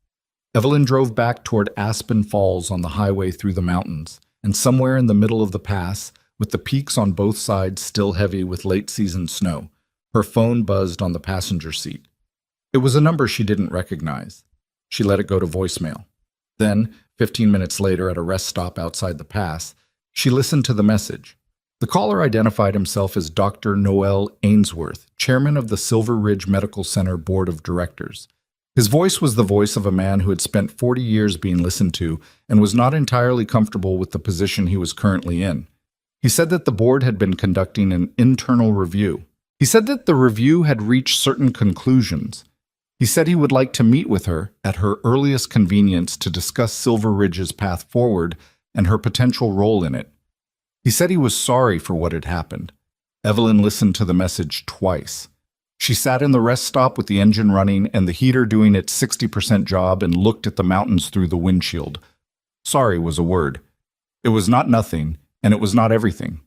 Evelyn drove back toward Aspen Falls on the highway through the mountains, and somewhere in the middle of the pass, with the peaks on both sides still heavy with late-season snow, her phone buzzed on the passenger seat. It was a number she didn't recognize. She let it go to voicemail. Then, 15 minutes later at a rest stop outside the pass, she listened to the message. The caller identified himself as Dr. Noel Ainsworth, chairman of the Silver Ridge Medical Center Board of Directors. His voice was the voice of a man who had spent 40 years being listened to and was not entirely comfortable with the position he was currently in. He said that the board had been conducting an internal review. He said that the review had reached certain conclusions. He said he would like to meet with her at her earliest convenience to discuss Silver Ridge's path forward and her potential role in it. He said he was sorry for what had happened. Evelyn listened to the message twice. She sat in the rest stop with the engine running and the heater doing its 60% job and looked at the mountains through the windshield. Sorry was a word. It was not nothing, and it was not everything.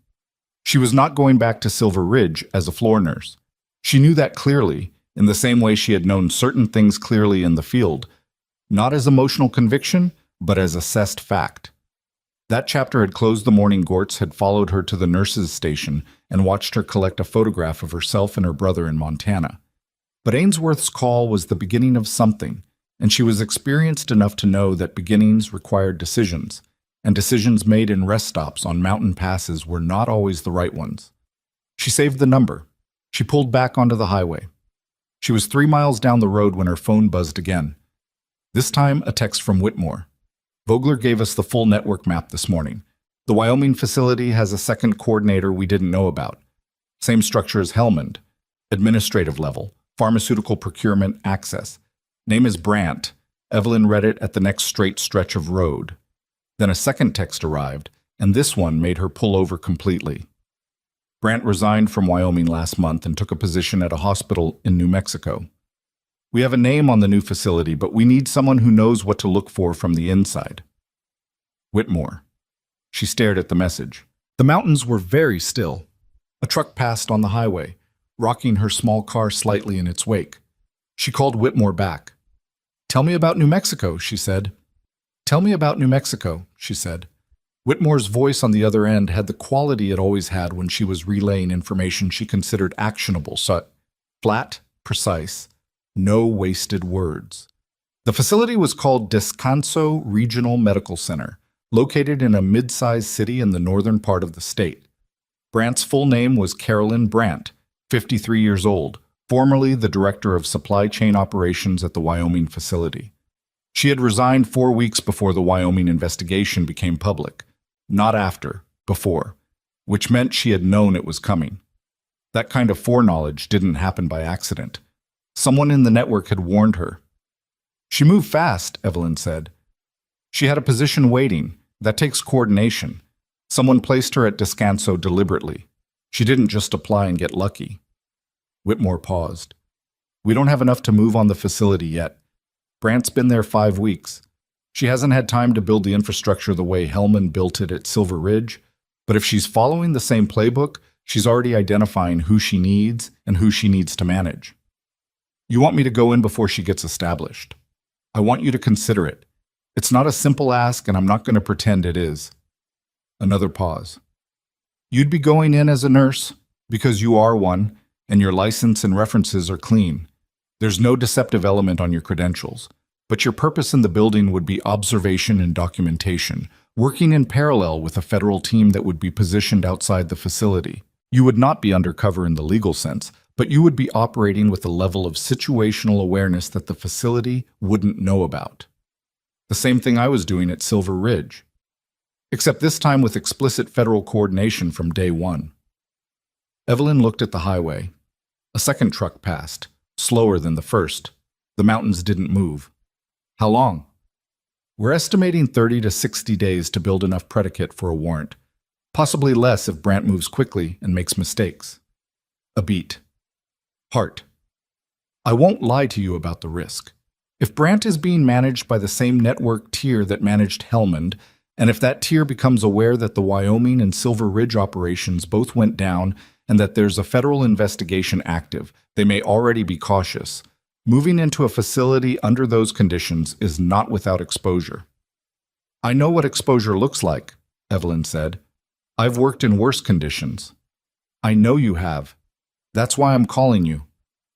She was not going back to Silver Ridge as a floor nurse. She knew that clearly, in the same way she had known certain things clearly in the field, not as emotional conviction, but as assessed fact. That chapter had closed the morning. Gortz had followed her to the nurse's station and watched her collect a photograph of herself and her brother in Montana. But Ainsworth's call was the beginning of something, and she was experienced enough to know that beginnings required decisions, and decisions made in rest stops on mountain passes were not always the right ones. She saved the number. She pulled back onto the highway. She was 3 miles down the road when her phone buzzed again. This time, a text from Whitmore. Vogler gave us the full network map this morning. The Wyoming facility has a second coordinator we didn't know about. Same structure as Helmand. Administrative level. Pharmaceutical procurement access. Name is Brandt. Evelyn read it at the next straight stretch of road. Then a second text arrived, and this one made her pull over completely. Brandt resigned from Wyoming last month and took a position at a hospital in New Mexico. We have a name on the new facility, but we need someone who knows what to look for from the inside. Whitmore. She stared at the message. The mountains were very still. A truck passed on the highway, rocking her small car slightly in its wake. She called Whitmore back. "Tell me about New Mexico," she said. "Tell me about New Mexico," she said. Whitmore's voice on the other end had the quality it always had when she was relaying information she considered actionable, so flat, precise, no wasted words. The facility was called Descanso Regional Medical Center, located in a mid-sized city in the northern part of the state. Brandt's full name was Carolyn Brandt, 53 years old, formerly the director of supply chain operations at the Wyoming facility. She had resigned 4 weeks before the Wyoming investigation became public. Not after, before, which meant she had known it was coming. That kind of foreknowledge didn't happen by accident. Someone in the network had warned her. She moved fast, Evelyn said. She had a position waiting. That takes coordination. Someone placed her at Descanso deliberately. She didn't just apply and get lucky. Whitmore paused. We don't have enough to move on the facility yet. Brandt's been there 5 weeks. She hasn't had time to build the infrastructure the way Helmand built it at Silver Ridge, but if she's following the same playbook, she's already identifying who she needs and who she needs to manage. You want me to go in before she gets established. I want you to consider it. It's not a simple ask, and I'm not going to pretend it is. Another pause. You'd be going in as a nurse, because you are one, and your license and references are clean. There's no deceptive element on your credentials. But your purpose in the building would be observation and documentation, working in parallel with a federal team that would be positioned outside the facility. You would not be undercover in the legal sense, but you would be operating with a level of situational awareness that the facility wouldn't know about. The same thing I was doing at Silver Ridge, except this time with explicit federal coordination from day one. Evelyn looked at the highway. A second truck passed, slower than the first. The mountains didn't move. How long? We're estimating 30 to 60 days to build enough predicate for a warrant. Possibly less if Brandt moves quickly and makes mistakes. A beat. Heart. I won't lie to you about the risk. If Brandt is being managed by the same network tier that managed Helmand, and if that tier becomes aware that the Wyoming and Silver Ridge operations both went down and that there's a federal investigation active, they may already be cautious. Moving into a facility under those conditions is not without exposure. I know what exposure looks like, Evelyn said. I've worked in worse conditions. I know you have. That's why I'm calling you.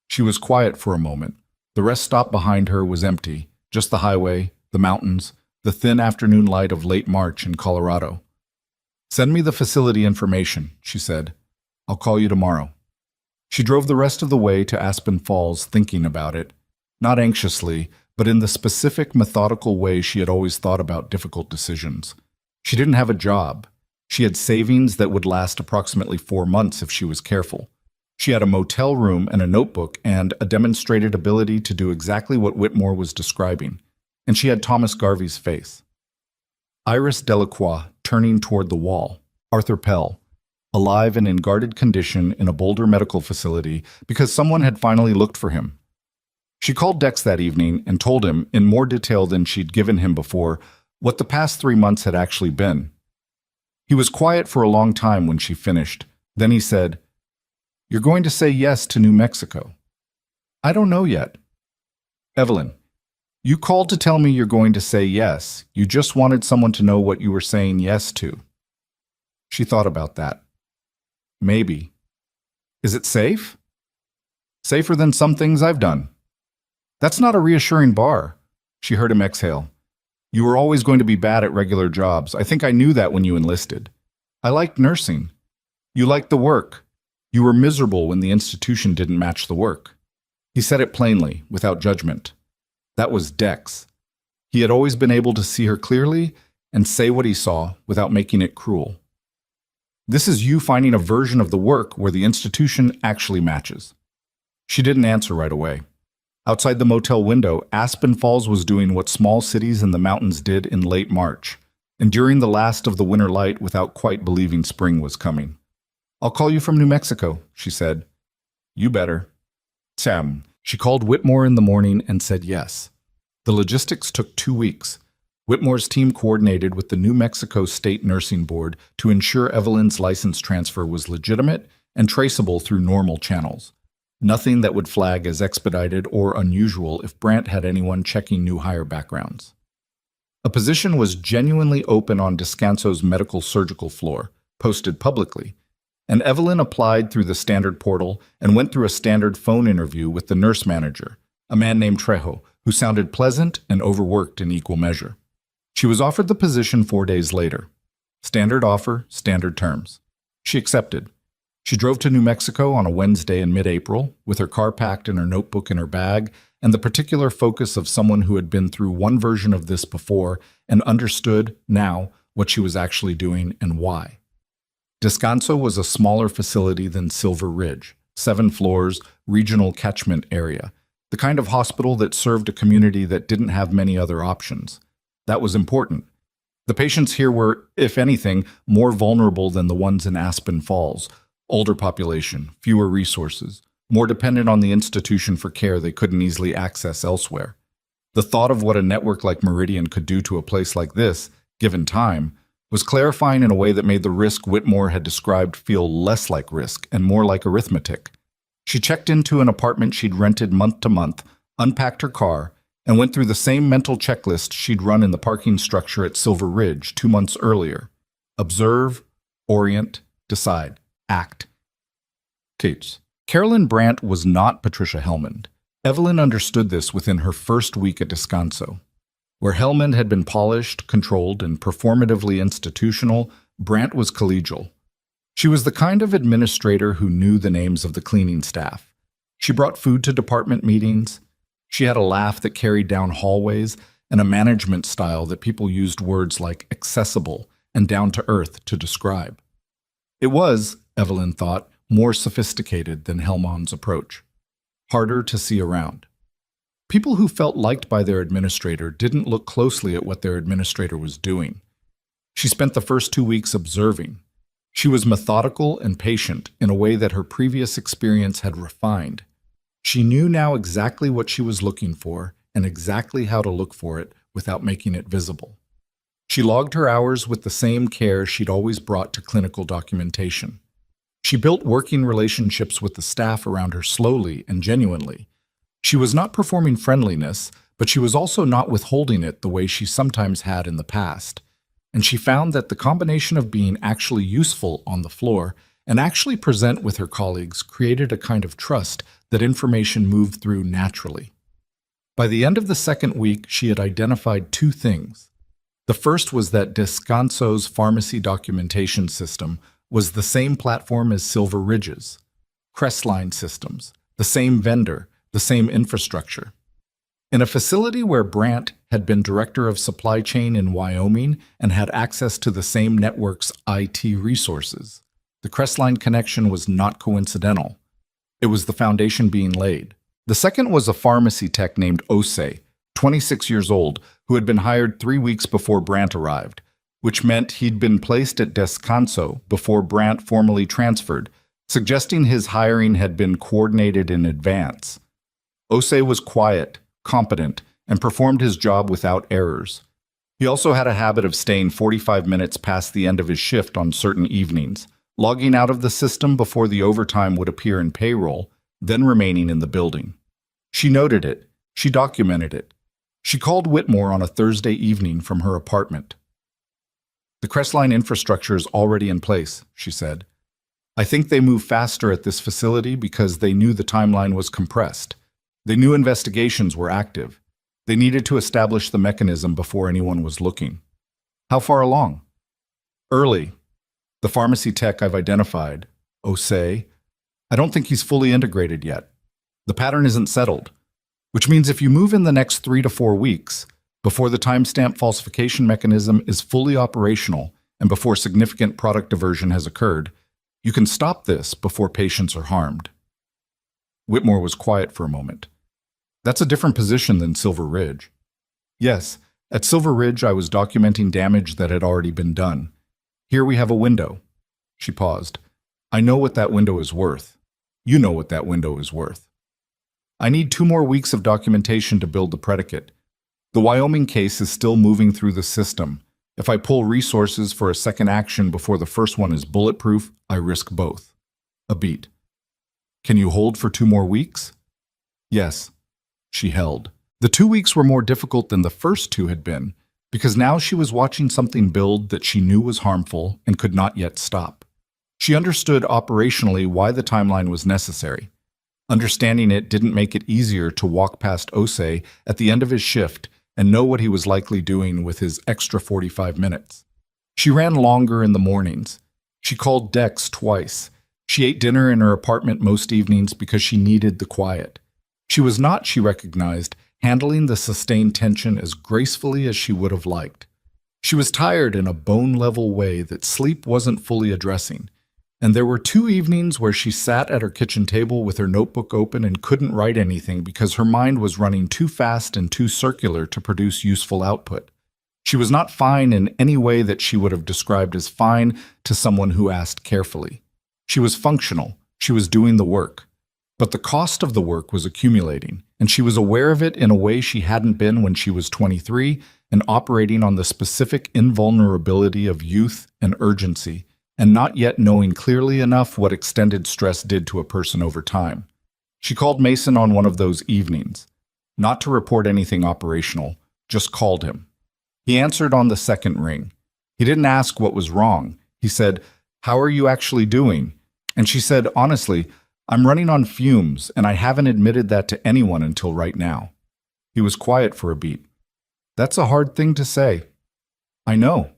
She was quiet for a moment. The rest stop behind her was empty, just the highway, the mountains, the thin afternoon light of late March in Colorado. Send me the facility information, she said. I'll call you tomorrow. She drove the rest of the way to Aspen Falls thinking about it, not anxiously, but in the specific, methodical way she had always thought about difficult decisions. She didn't have a job. She had savings that would last approximately 4 months if she was careful. She had a motel room and a notebook and a demonstrated ability to do exactly what Whitmore was describing. And she had Thomas Garvey's face. Iris Delacroix turning toward the wall. Arthur Pell, alive and in guarded condition in a Boulder medical facility because someone had finally looked for him. She called Dex that evening and told him, in more detail than she'd given him before, what the past 3 months had actually been. He was quiet for a long time when she finished. Then he said, You're going to say yes to New Mexico. I don't know yet. Evelyn, you called to tell me you're going to say yes. You just wanted someone to know what you were saying yes to. She thought about that. Maybe. Is it safe? Safer than some things I've done. That's not a reassuring bar. She heard him exhale. You were always going to be bad at regular jobs. I think I knew that when you enlisted. I liked nursing. You liked the work. You were miserable when the institution didn't match the work. He said it plainly, without judgment. That was Dex. He had always been able to see her clearly and say what he saw without making it cruel. This is you finding a version of the work where the institution actually matches. She didn't answer right away. Outside the motel window, Aspen Falls was doing what small cities in the mountains did in late March, enduring the last of the winter light without quite believing spring was coming. I'll call you from New Mexico, she said. You better. Sam. She called Whitmore in the morning and said yes. The logistics took 2 weeks. Whitmore's team coordinated with the New Mexico State Nursing Board to ensure Evelyn's license transfer was legitimate and traceable through normal channels. Nothing that would flag as expedited or unusual if Brant had anyone checking new hire backgrounds. A position was genuinely open on Descanso's medical surgical floor, posted publicly, and Evelyn applied through the standard portal and went through a standard phone interview with the nurse manager, a man named Trejo, who sounded pleasant and overworked in equal measure. She was offered the position 4 days later. Standard offer, standard terms. She accepted. She drove to New Mexico on a Wednesday in mid-April, with her car packed and her notebook in her bag, and the particular focus of someone who had been through one version of this before and understood, now, what she was actually doing and why. Descanso was a smaller facility than Silver Ridge, 7 floors, regional catchment area, the kind of hospital that served a community that didn't have many other options. That was important. The patients here were, if anything, more vulnerable than the ones in Aspen Falls. Older population, fewer resources, more dependent on the institution for care they couldn't easily access elsewhere. The thought of what a network like Meridian could do to a place like this, given time, was clarifying in a way that made the risk Whitmore had described feel less like risk and more like arithmetic. She checked into an apartment she'd rented month to month, unpacked her car, and went through the same mental checklist she'd run in the parking structure at Silver Ridge 2 months earlier. Observe, orient, decide, act. Teach. Carolyn Brant was not Patricia Hellmond. Evelyn understood this within her first week at Descanso. Where Hellmond had been polished, controlled, and performatively institutional, Brant was collegial. She was the kind of administrator who knew the names of the cleaning staff. She brought food to department meetings. She had a laugh that carried down hallways and a management style that people used words like accessible and down to earth to describe. It was, Evelyn thought, more sophisticated than Hellmond's approach. Harder to see around. People who felt liked by their administrator didn't look closely at what their administrator was doing. She spent the first 2 weeks observing. She was methodical and patient in a way that her previous experience had refined. She knew now exactly what she was looking for and exactly how to look for it without making it visible. She logged her hours with the same care she'd always brought to clinical documentation. She built working relationships with the staff around her slowly and genuinely. She was not performing friendliness, but she was also not withholding it the way she sometimes had in the past. And she found that the combination of being actually useful on the floor and actually present with her colleagues created a kind of trust that information moved through naturally. By the end of the second week, she had identified 2 things. The first was that Descanso's pharmacy documentation system was the same platform as Silver Ridge's. Crestline systems, the same vendor, the same infrastructure. In a facility where Brant had been director of supply chain in Wyoming and had access to the same network's IT resources, the Crestline connection was not coincidental. It was the foundation being laid. The second was a pharmacy tech named Osei, 26 years old, who had been hired 3 weeks before Brant arrived, which meant he'd been placed at Descanso before Brant formally transferred, suggesting his hiring had been coordinated in advance. Osei was quiet, competent, and performed his job without errors. He also had a habit of staying 45 minutes past the end of his shift on certain evenings, logging out of the system before the overtime would appear in payroll, then remaining in the building. She noted it. She documented it. She called Whitmore on a Thursday evening from her apartment. "The Crestline infrastructure is already in place," she said. "I think they moved faster at this facility because they knew the timeline was compressed. They knew investigations were active. They needed to establish the mechanism before anyone was looking." "How far along?" "Early. The pharmacy tech I've identified, Osei, I don't think he's fully integrated yet. The pattern isn't settled, which means if you move in the next 3 to 4 weeks, before the timestamp falsification mechanism is fully operational and before significant product diversion has occurred, you can stop this before patients are harmed." Whitmore was quiet for a moment. "That's a different position than Silver Ridge." "Yes, at Silver Ridge I was documenting damage that had already been done. Here we have a window." She paused. "I know what that window is worth. You know what that window is worth. I need 2 more weeks of documentation to build the predicate. The Wyoming case is still moving through the system. If I pull resources for a second action before the first one is bulletproof, I risk both." A beat. "Can you hold for 2 more weeks?" "Yes." She held. The 2 weeks were more difficult than the first 2 had been, because now she was watching something build that she knew was harmful and could not yet stop. She understood operationally why the timeline was necessary. Understanding it didn't make it easier to walk past Osei at the end of his shift and know what he was likely doing with his extra 45 minutes. She ran longer in the mornings. She called Dex twice. She ate dinner in her apartment most evenings because she needed the quiet. She was not, she recognized, handling the sustained tension as gracefully as she would have liked. She was tired in a bone-level way that sleep wasn't fully addressing. And there were 2 evenings where she sat at her kitchen table with her notebook open and couldn't write anything because her mind was running too fast and too circular to produce useful output. She was not fine in any way that she would have described as fine to someone who asked carefully. She was functional. She was doing the work. But the cost of the work was accumulating, and she was aware of it in a way she hadn't been when she was 23 and operating on the specific invulnerability of youth and urgency, and not yet knowing clearly enough what extended stress did to a person over time. She called Mason on one of those evenings, not to report anything operational, just called him. He answered on the second ring. He didn't ask what was wrong. He said, "How are you actually doing?" And she said, "Honestly, I'm running on fumes, and I haven't admitted that to anyone until right now." He was quiet for a beat. "That's a hard thing to say." "I know.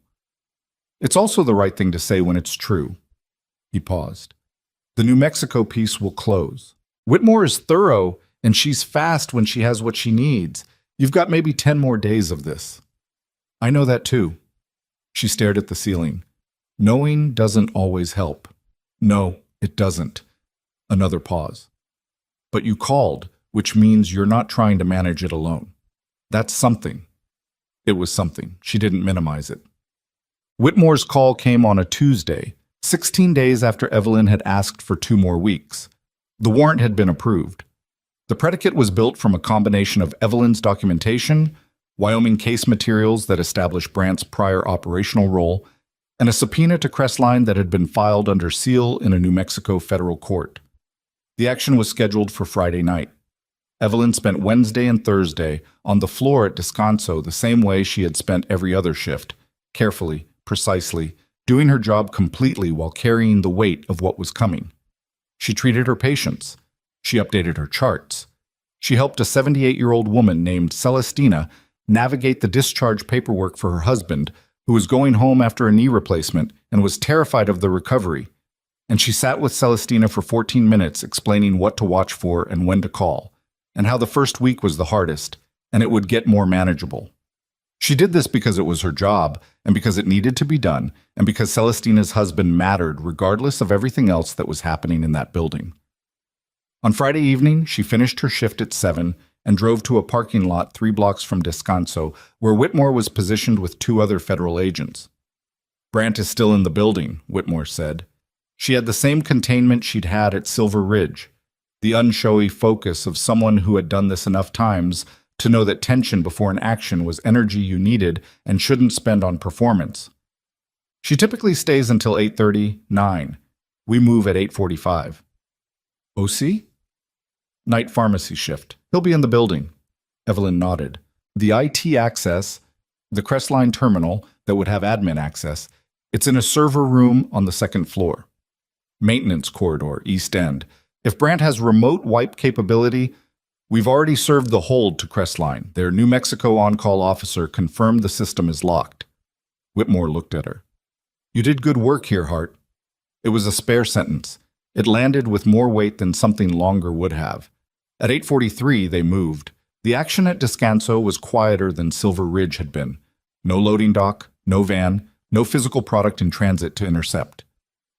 It's also the right thing to say when it's true." He paused. "The New Mexico piece will close. Whitmore is thorough, and she's fast when she has what she needs. You've got maybe 10 more days of this." "I know that too." She stared at the ceiling. "Knowing doesn't always help." "No, it doesn't." Another pause. "But you called, which means you're not trying to manage it alone. That's something." It was something. She didn't minimize it. Whitmore's call came on a Tuesday, 16 days after Evelyn had asked for 2 more weeks. The warrant had been approved. The predicate was built from a combination of Evelyn's documentation, Wyoming case materials that establish Brandt's prior operational role, and a subpoena to Crestline that had been filed under seal in a New Mexico federal court. The action was scheduled for Friday night. Evelyn spent Wednesday and Thursday on the floor at Descanso the same way she had spent every other shift, carefully, precisely, doing her job completely while carrying the weight of what was coming. She treated her patients. She updated her charts. She helped a 78-year-old woman named Celestina navigate the discharge paperwork for her husband, who was going home after a knee replacement and was terrified of the recovery. And she sat with Celestina for 14 minutes explaining what to watch for and when to call, and how the first week was the hardest, and it would get more manageable. She did this because it was her job, and because it needed to be done, and because Celestina's husband mattered regardless of everything else that was happening in that building. On Friday evening, she finished her shift at 7 and drove to a parking lot 3 blocks from Descanso, where Whitmore was positioned with 2 other federal agents. "Brandt is still in the building," Whitmore said. She had the same containment she'd had at Silver Ridge, the unshowy focus of someone who had done this enough times to know that tension before an action was energy you needed and shouldn't spend on performance. "She typically stays until 8:30, 9. We move at 8:45. OC? Night pharmacy shift. He'll be in the building. Evelyn nodded. The IT access, the Crestline terminal that would have admin access, it's in a server room on the second floor. Maintenance corridor, East End. If Brandt has remote wipe capability, we've already served the hold to Crestline. Their New Mexico on-call officer confirmed the system is locked. Whitmore looked at her. You did good work here, Hart. It was a spare sentence. It landed with more weight than something longer would have. At 8:43, they moved. The action at Descanso was quieter than Silver Ridge had been. No loading dock, no van, no physical product in transit to intercept.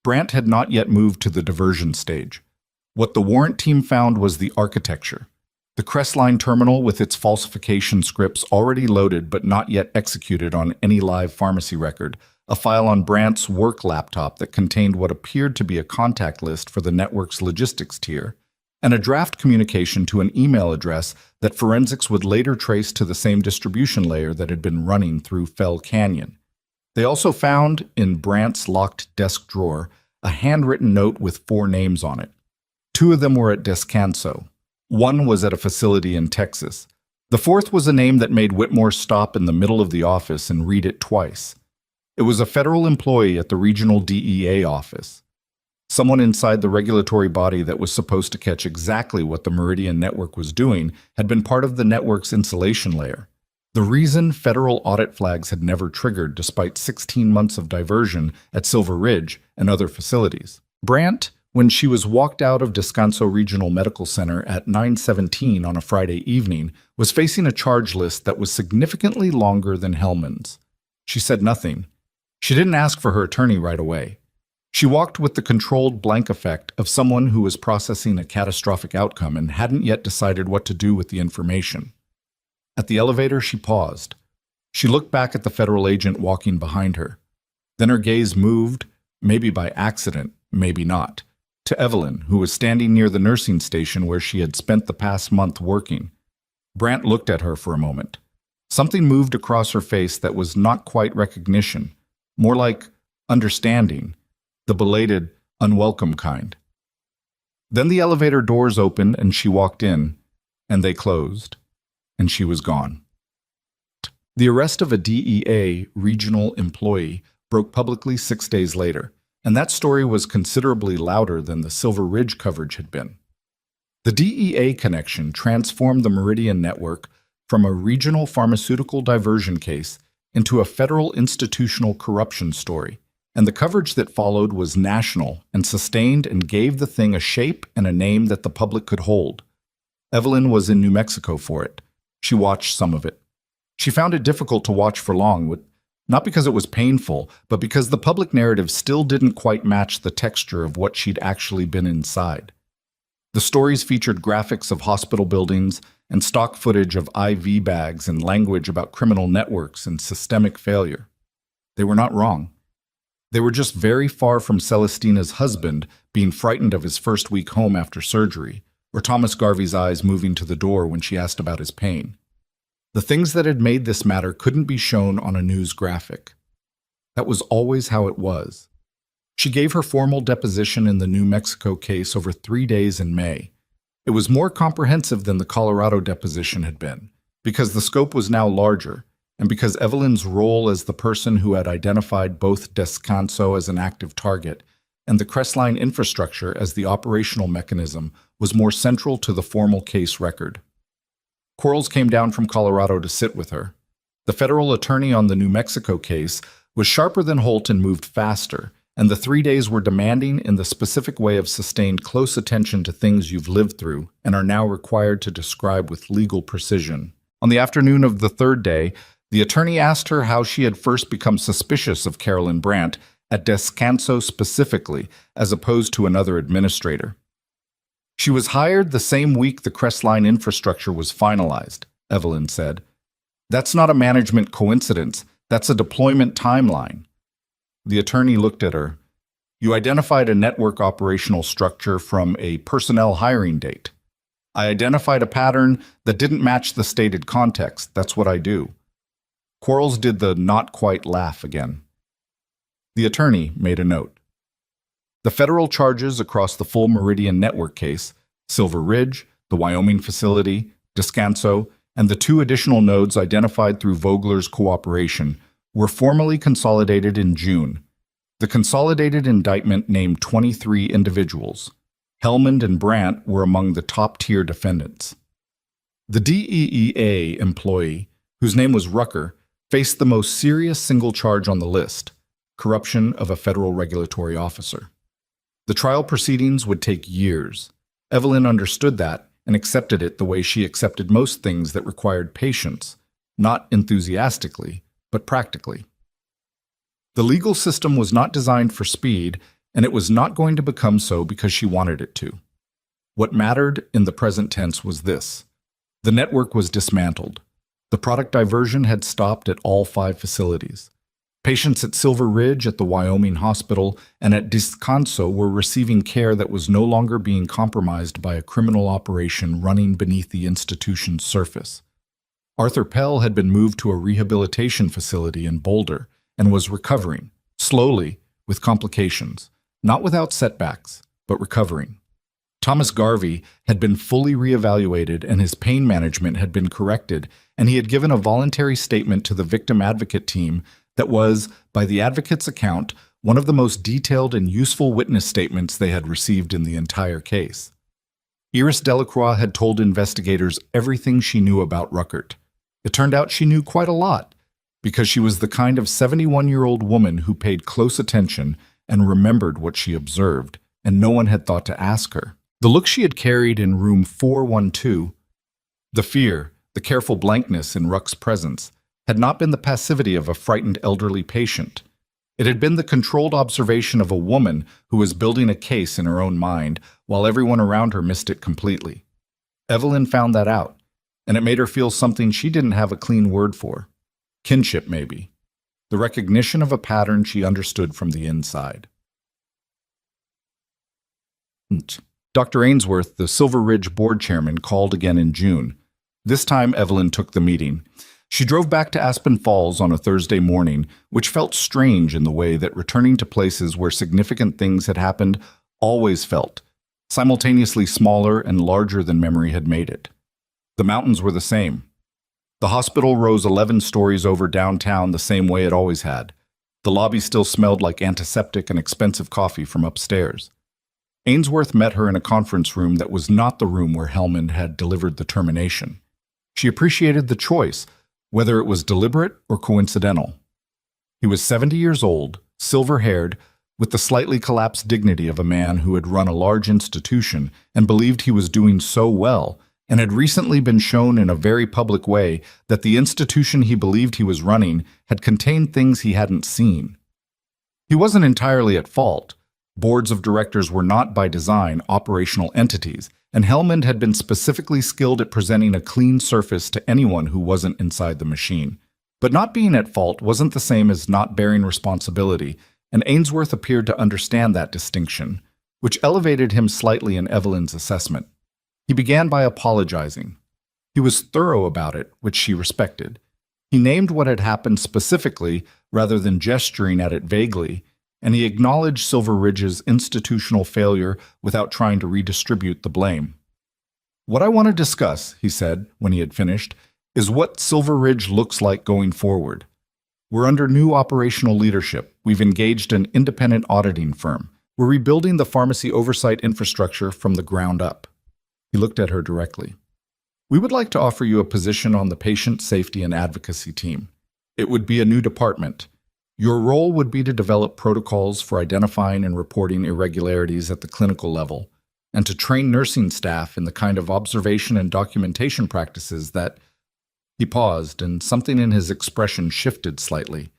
Brandt had not yet moved to the diversion stage. What the warrant team found was the architecture. The Crestline terminal with its falsification scripts already loaded but not yet executed on any live pharmacy record, a file on Brandt's work laptop that contained what appeared to be a contact list for the network's logistics tier, and a draft communication to an email address that forensics would later trace to the same distribution layer that had been running through Fell Canyon. They also found, in Brandt's locked desk drawer, a handwritten note with 4 names on it. 2 of them were at Descanso. 1 was at a facility in Texas. The 4th was a name that made Whitmore stop in the middle of the office and read it twice. It was a federal employee at the regional DEA office. Someone inside the regulatory body that was supposed to catch exactly what the Meridian Network was doing had been part of the network's insulation layer. The reason federal audit flags had never triggered despite 16 months of diversion at Silver Ridge and other facilities. Brandt, when she was walked out of Descanso Regional Medical Center at 9:17 on a Friday evening, was facing a charge list that was significantly longer than Hellman's. She said nothing. She didn't ask for her attorney right away. She walked with the controlled blank effect of someone who was processing a catastrophic outcome and hadn't yet decided what to do with the information. At the elevator, she paused. She looked back at the federal agent walking behind her. Then her gaze moved, maybe by accident, maybe not, to Evelyn, who was standing near the nursing station where she had spent the past month working. Brandt looked at her for a moment. Something moved across her face that was not quite recognition, more like understanding, the belated, unwelcome kind. Then the elevator doors opened and she walked in, and they closed, and she was gone. The arrest of a DEA regional employee broke publicly 6 days later, and that story was considerably louder than the Silver Ridge coverage had been. The DEA connection transformed the Meridian Network from a regional pharmaceutical diversion case into a federal institutional corruption story, and the coverage that followed was national and sustained and gave the thing a shape and a name that the public could hold. Evelyn was in New Mexico for it. She watched some of it. She found it difficult to watch for long, not because it was painful, but because the public narrative still didn't quite match the texture of what she'd actually been inside. The stories featured graphics of hospital buildings and stock footage of IV bags and language about criminal networks and systemic failure. They were not wrong. They were just very far from Celestina's husband being frightened of his first week home after surgery, or Thomas Garvey's eyes moving to the door when she asked about his pain. The things that had made this matter couldn't be shown on a news graphic. That was always how it was. She gave her formal deposition in the New Mexico case over 3 days in May. It was more comprehensive than the Colorado deposition had been, because the scope was now larger, and because Evelyn's role as the person who had identified both Descanso as an active target and the Crestline infrastructure as the operational mechanism was more central to the formal case record. Quarles came down from Colorado to sit with her. The federal attorney on the New Mexico case was sharper than Holt and moved faster, and the 3 days were demanding in the specific way of sustained close attention to things you've lived through and are now required to describe with legal precision. On the afternoon of the 3rd day, the attorney asked her how she had first become suspicious of Carolyn Brandt at Descanso specifically, as opposed to another administrator. She was hired the same week the Crestline infrastructure was finalized, Evelyn said. That's not a management coincidence. That's a deployment timeline. The attorney looked at her. You identified a network operational structure from a personnel hiring date. I identified a pattern that didn't match the stated context. That's what I do. Quarles did the not quite laugh again. The attorney made a note. The federal charges across the full Meridian Network case, Silver Ridge, the Wyoming facility, Descanso, and the two additional nodes identified through Vogler's cooperation, were formally consolidated in June. The consolidated indictment named 23 individuals. Hellmond and Brandt were among the top-tier defendants. The DEEA employee, whose name was Rucker, faced the most serious single charge on the list: corruption of a federal regulatory officer. The trial proceedings would take years. Evelyn understood that and accepted it the way she accepted most things that required patience, not enthusiastically, but practically. The legal system was not designed for speed, and it was not going to become so because she wanted it to. What mattered in the present tense was this: the network was dismantled. The product diversion had stopped at all 5 facilities. Patients at Silver Ridge, at the Wyoming hospital, and at Descanso were receiving care that was no longer being compromised by a criminal operation running beneath the institution's surface. Arthur Pell had been moved to a rehabilitation facility in Boulder and was recovering, slowly, with complications, not without setbacks, but recovering. Thomas Garvey had been fully reevaluated and his pain management had been corrected, and he had given a voluntary statement to the victim advocate team that was, by the advocate's account, one of the most detailed and useful witness statements they had received in the entire case. Iris Delacroix had told investigators everything she knew about Ruckert. It turned out she knew quite a lot, because she was the kind of 71-year-old woman who paid close attention and remembered what she observed, and no one had thought to ask her. The look she had carried in room 412, the fear, the careful blankness in Ruck's presence, had not been the passivity of a frightened elderly patient. It had been the controlled observation of a woman who was building a case in her own mind, while everyone around her missed it completely. Evelyn found that out, and it made her feel something she didn't have a clean word for. Kinship, maybe. The recognition of a pattern she understood from the inside. Dr. Ainsworth, the Silver Ridge board chairman, called again in June. This time Evelyn took the meeting. She drove back to Aspen Falls on a Thursday morning, which felt strange in the way that returning to places where significant things had happened always felt, simultaneously smaller and larger than memory had made it. The mountains were the same. The hospital rose 11 stories over downtown the same way it always had. The lobby still smelled like antiseptic and expensive coffee from upstairs. Ainsworth met her in a conference room that was not the room where Hellmond had delivered the termination. She appreciated the choice, whether it was deliberate or coincidental. He was 70 years old, silver-haired, with the slightly collapsed dignity of a man who had run a large institution and believed he was doing so well, and had recently been shown in a very public way that the institution he believed he was running had contained things he hadn't seen. He wasn't entirely at fault. Boards of directors were not by design operational entities, and Hellmond had been specifically skilled at presenting a clean surface to anyone who wasn't inside the machine. But not being at fault wasn't the same as not bearing responsibility, and Ainsworth appeared to understand that distinction, which elevated him slightly in Evelyn's assessment. He began by apologizing. He was thorough about it, which she respected. He named what had happened specifically rather than gesturing at it vaguely, and he acknowledged Silver Ridge's institutional failure without trying to redistribute the blame. "What I want to discuss," he said when he had finished, "is what Silver Ridge looks like going forward. We're under new operational leadership. We've engaged an independent auditing firm. We're rebuilding the pharmacy oversight infrastructure from the ground up." He looked at her directly. "We would like to offer you a position on the patient safety and advocacy team. It would be a new department. Your role would be to develop protocols for identifying and reporting irregularities at the clinical level, and to train nursing staff in the kind of observation and documentation practices that—" He paused, and something in his expression shifted slightly.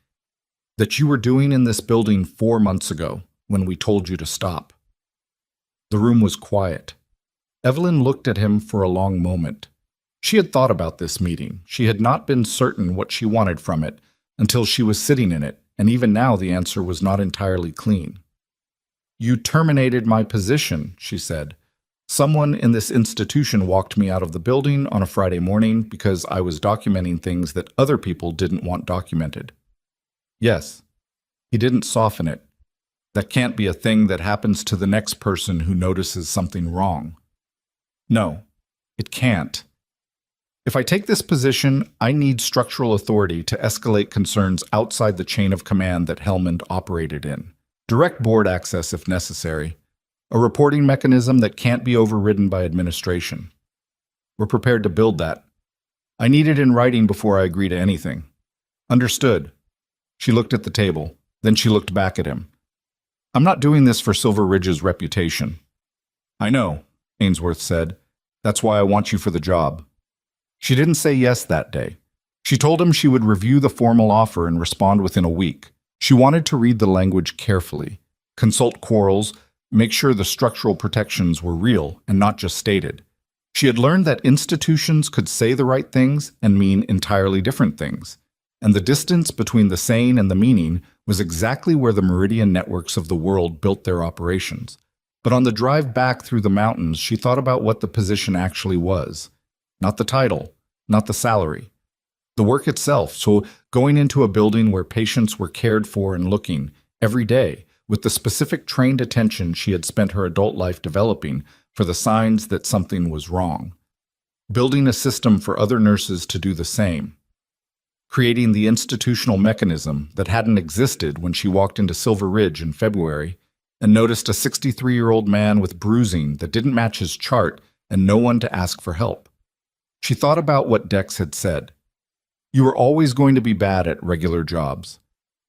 "That you were doing in this building 4 months ago, when we told you to stop." The room was quiet. Evelyn looked at him for a long moment. She had thought about this meeting. She had not been certain what she wanted from it until she was sitting in it, and even now the answer was not entirely clean. "You terminated my position," she said. "Someone in this institution walked me out of the building on a Friday morning because I was documenting things that other people didn't want documented." "Yes." He didn't soften it. That can't be a thing that happens to the next person who notices something wrong. No, it can't. If I take this position, I need structural authority to escalate concerns outside the chain of command that Helmand operated in. Direct board access if necessary. A reporting mechanism that can't be overridden by administration. We're prepared to build that. I need it in writing before I agree to anything. Understood. She looked at the table. Then she looked back at him. I'm not doing this for Silver Ridge's reputation. I know, Ainsworth said. That's why I want you for the job. She didn't say yes that day. She told him she would review the formal offer and respond within a week. She wanted to read the language carefully, consult Quarles, make sure the structural protections were real and not just stated. She had learned that institutions could say the right things and mean entirely different things, and the distance between the saying and the meaning was exactly where the meridian networks of the world built their operations. But on the drive back through the mountains, she thought about what the position actually was. Not the title, not the salary. The work itself, so going into a building where patients were cared for and looking every day with the specific trained attention she had spent her adult life developing for the signs that something was wrong. Building a system for other nurses to do the same. Creating the institutional mechanism that hadn't existed when she walked into Silver Ridge in February and noticed a 63-year-old man with bruising that didn't match his chart and no one to ask for help. She thought about what Dex had said. You were always going to be bad at regular jobs.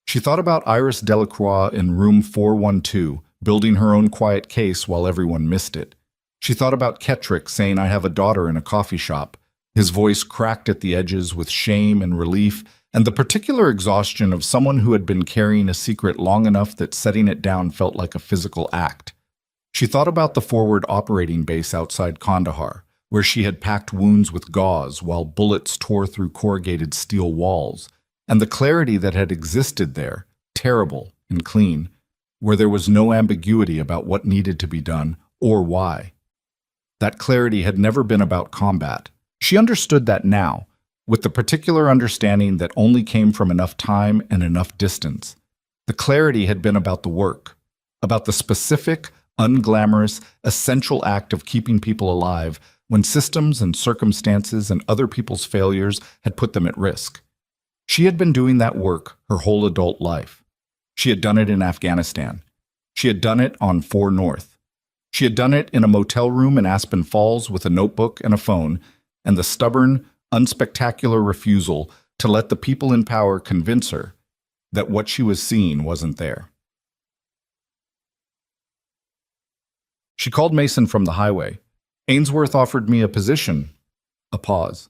She thought about Iris Delacroix in room 412, building her own quiet case while everyone missed it. She thought about Kettrick saying, I have a daughter in a coffee shop, his voice cracked at the edges with shame and relief, and the particular exhaustion of someone who had been carrying a secret long enough that setting it down felt like a physical act. She thought about the forward operating base outside Kandahar, where she had packed wounds with gauze while bullets tore through corrugated steel walls, and the clarity that had existed there, terrible and clean, where there was no ambiguity about what needed to be done or why. That clarity had never been about combat. She understood that now, with the particular understanding that only came from enough time and enough distance. The clarity had been about the work, about the specific, unglamorous, essential act of keeping people alive when systems and circumstances and other people's failures had put them at risk. She had been doing that work her whole adult life. She had done it in Afghanistan. She had done it on 4 North. She had done it in a motel room in Aspen Falls with a notebook and a phone, and the stubborn, unspectacular refusal to let the people in power convince her that what she was seeing wasn't there. She called Mason from the highway. Ainsworth offered me a position. A pause.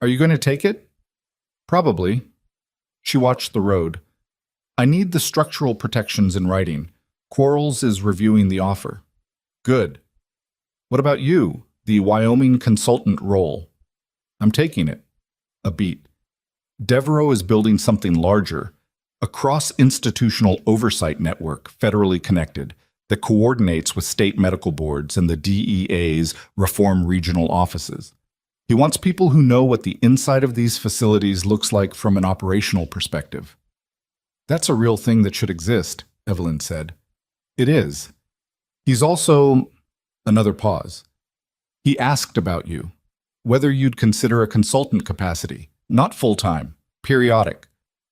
Are you going to take it? Probably. She watched the road. I need the structural protections in writing. Quarles is reviewing the offer. Good. What about you, the Wyoming consultant role? I'm taking it. A beat. Devereaux is building something larger, a cross-institutional oversight network, federally connected, that coordinates with state medical boards and the DEA's reform regional offices. He wants people who know what the inside of these facilities looks like from an operational perspective. That's a real thing that should exist, Evelyn said. It is. He's also... Another pause. He asked about you, whether you'd consider a consultant capacity, not full-time, periodic,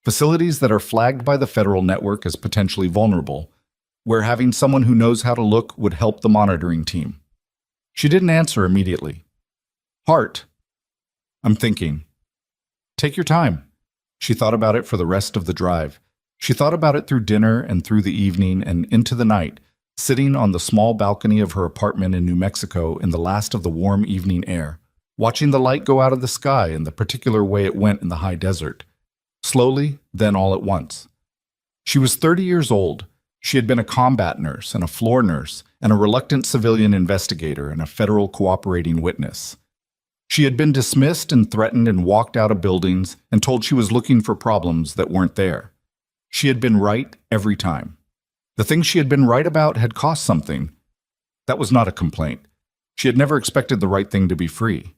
facilities that are flagged by the federal network as potentially vulnerable, where having someone who knows how to look would help the monitoring team. She didn't answer immediately. Hart. I'm thinking. Take your time. She thought about it for the rest of the drive. She thought about it through dinner and through the evening and into the night, sitting on the small balcony of her apartment in New Mexico in the last of the warm evening air, watching the light go out of the sky in the particular way it went in the high desert. Slowly, then all at once. She was 30 years old. She had been a combat nurse and a floor nurse and a reluctant civilian investigator and a federal cooperating witness. She had been dismissed and threatened and walked out of buildings and told she was looking for problems that weren't there. She had been right every time. The things she had been right about had cost something. That was not a complaint. She had never expected the right thing to be free.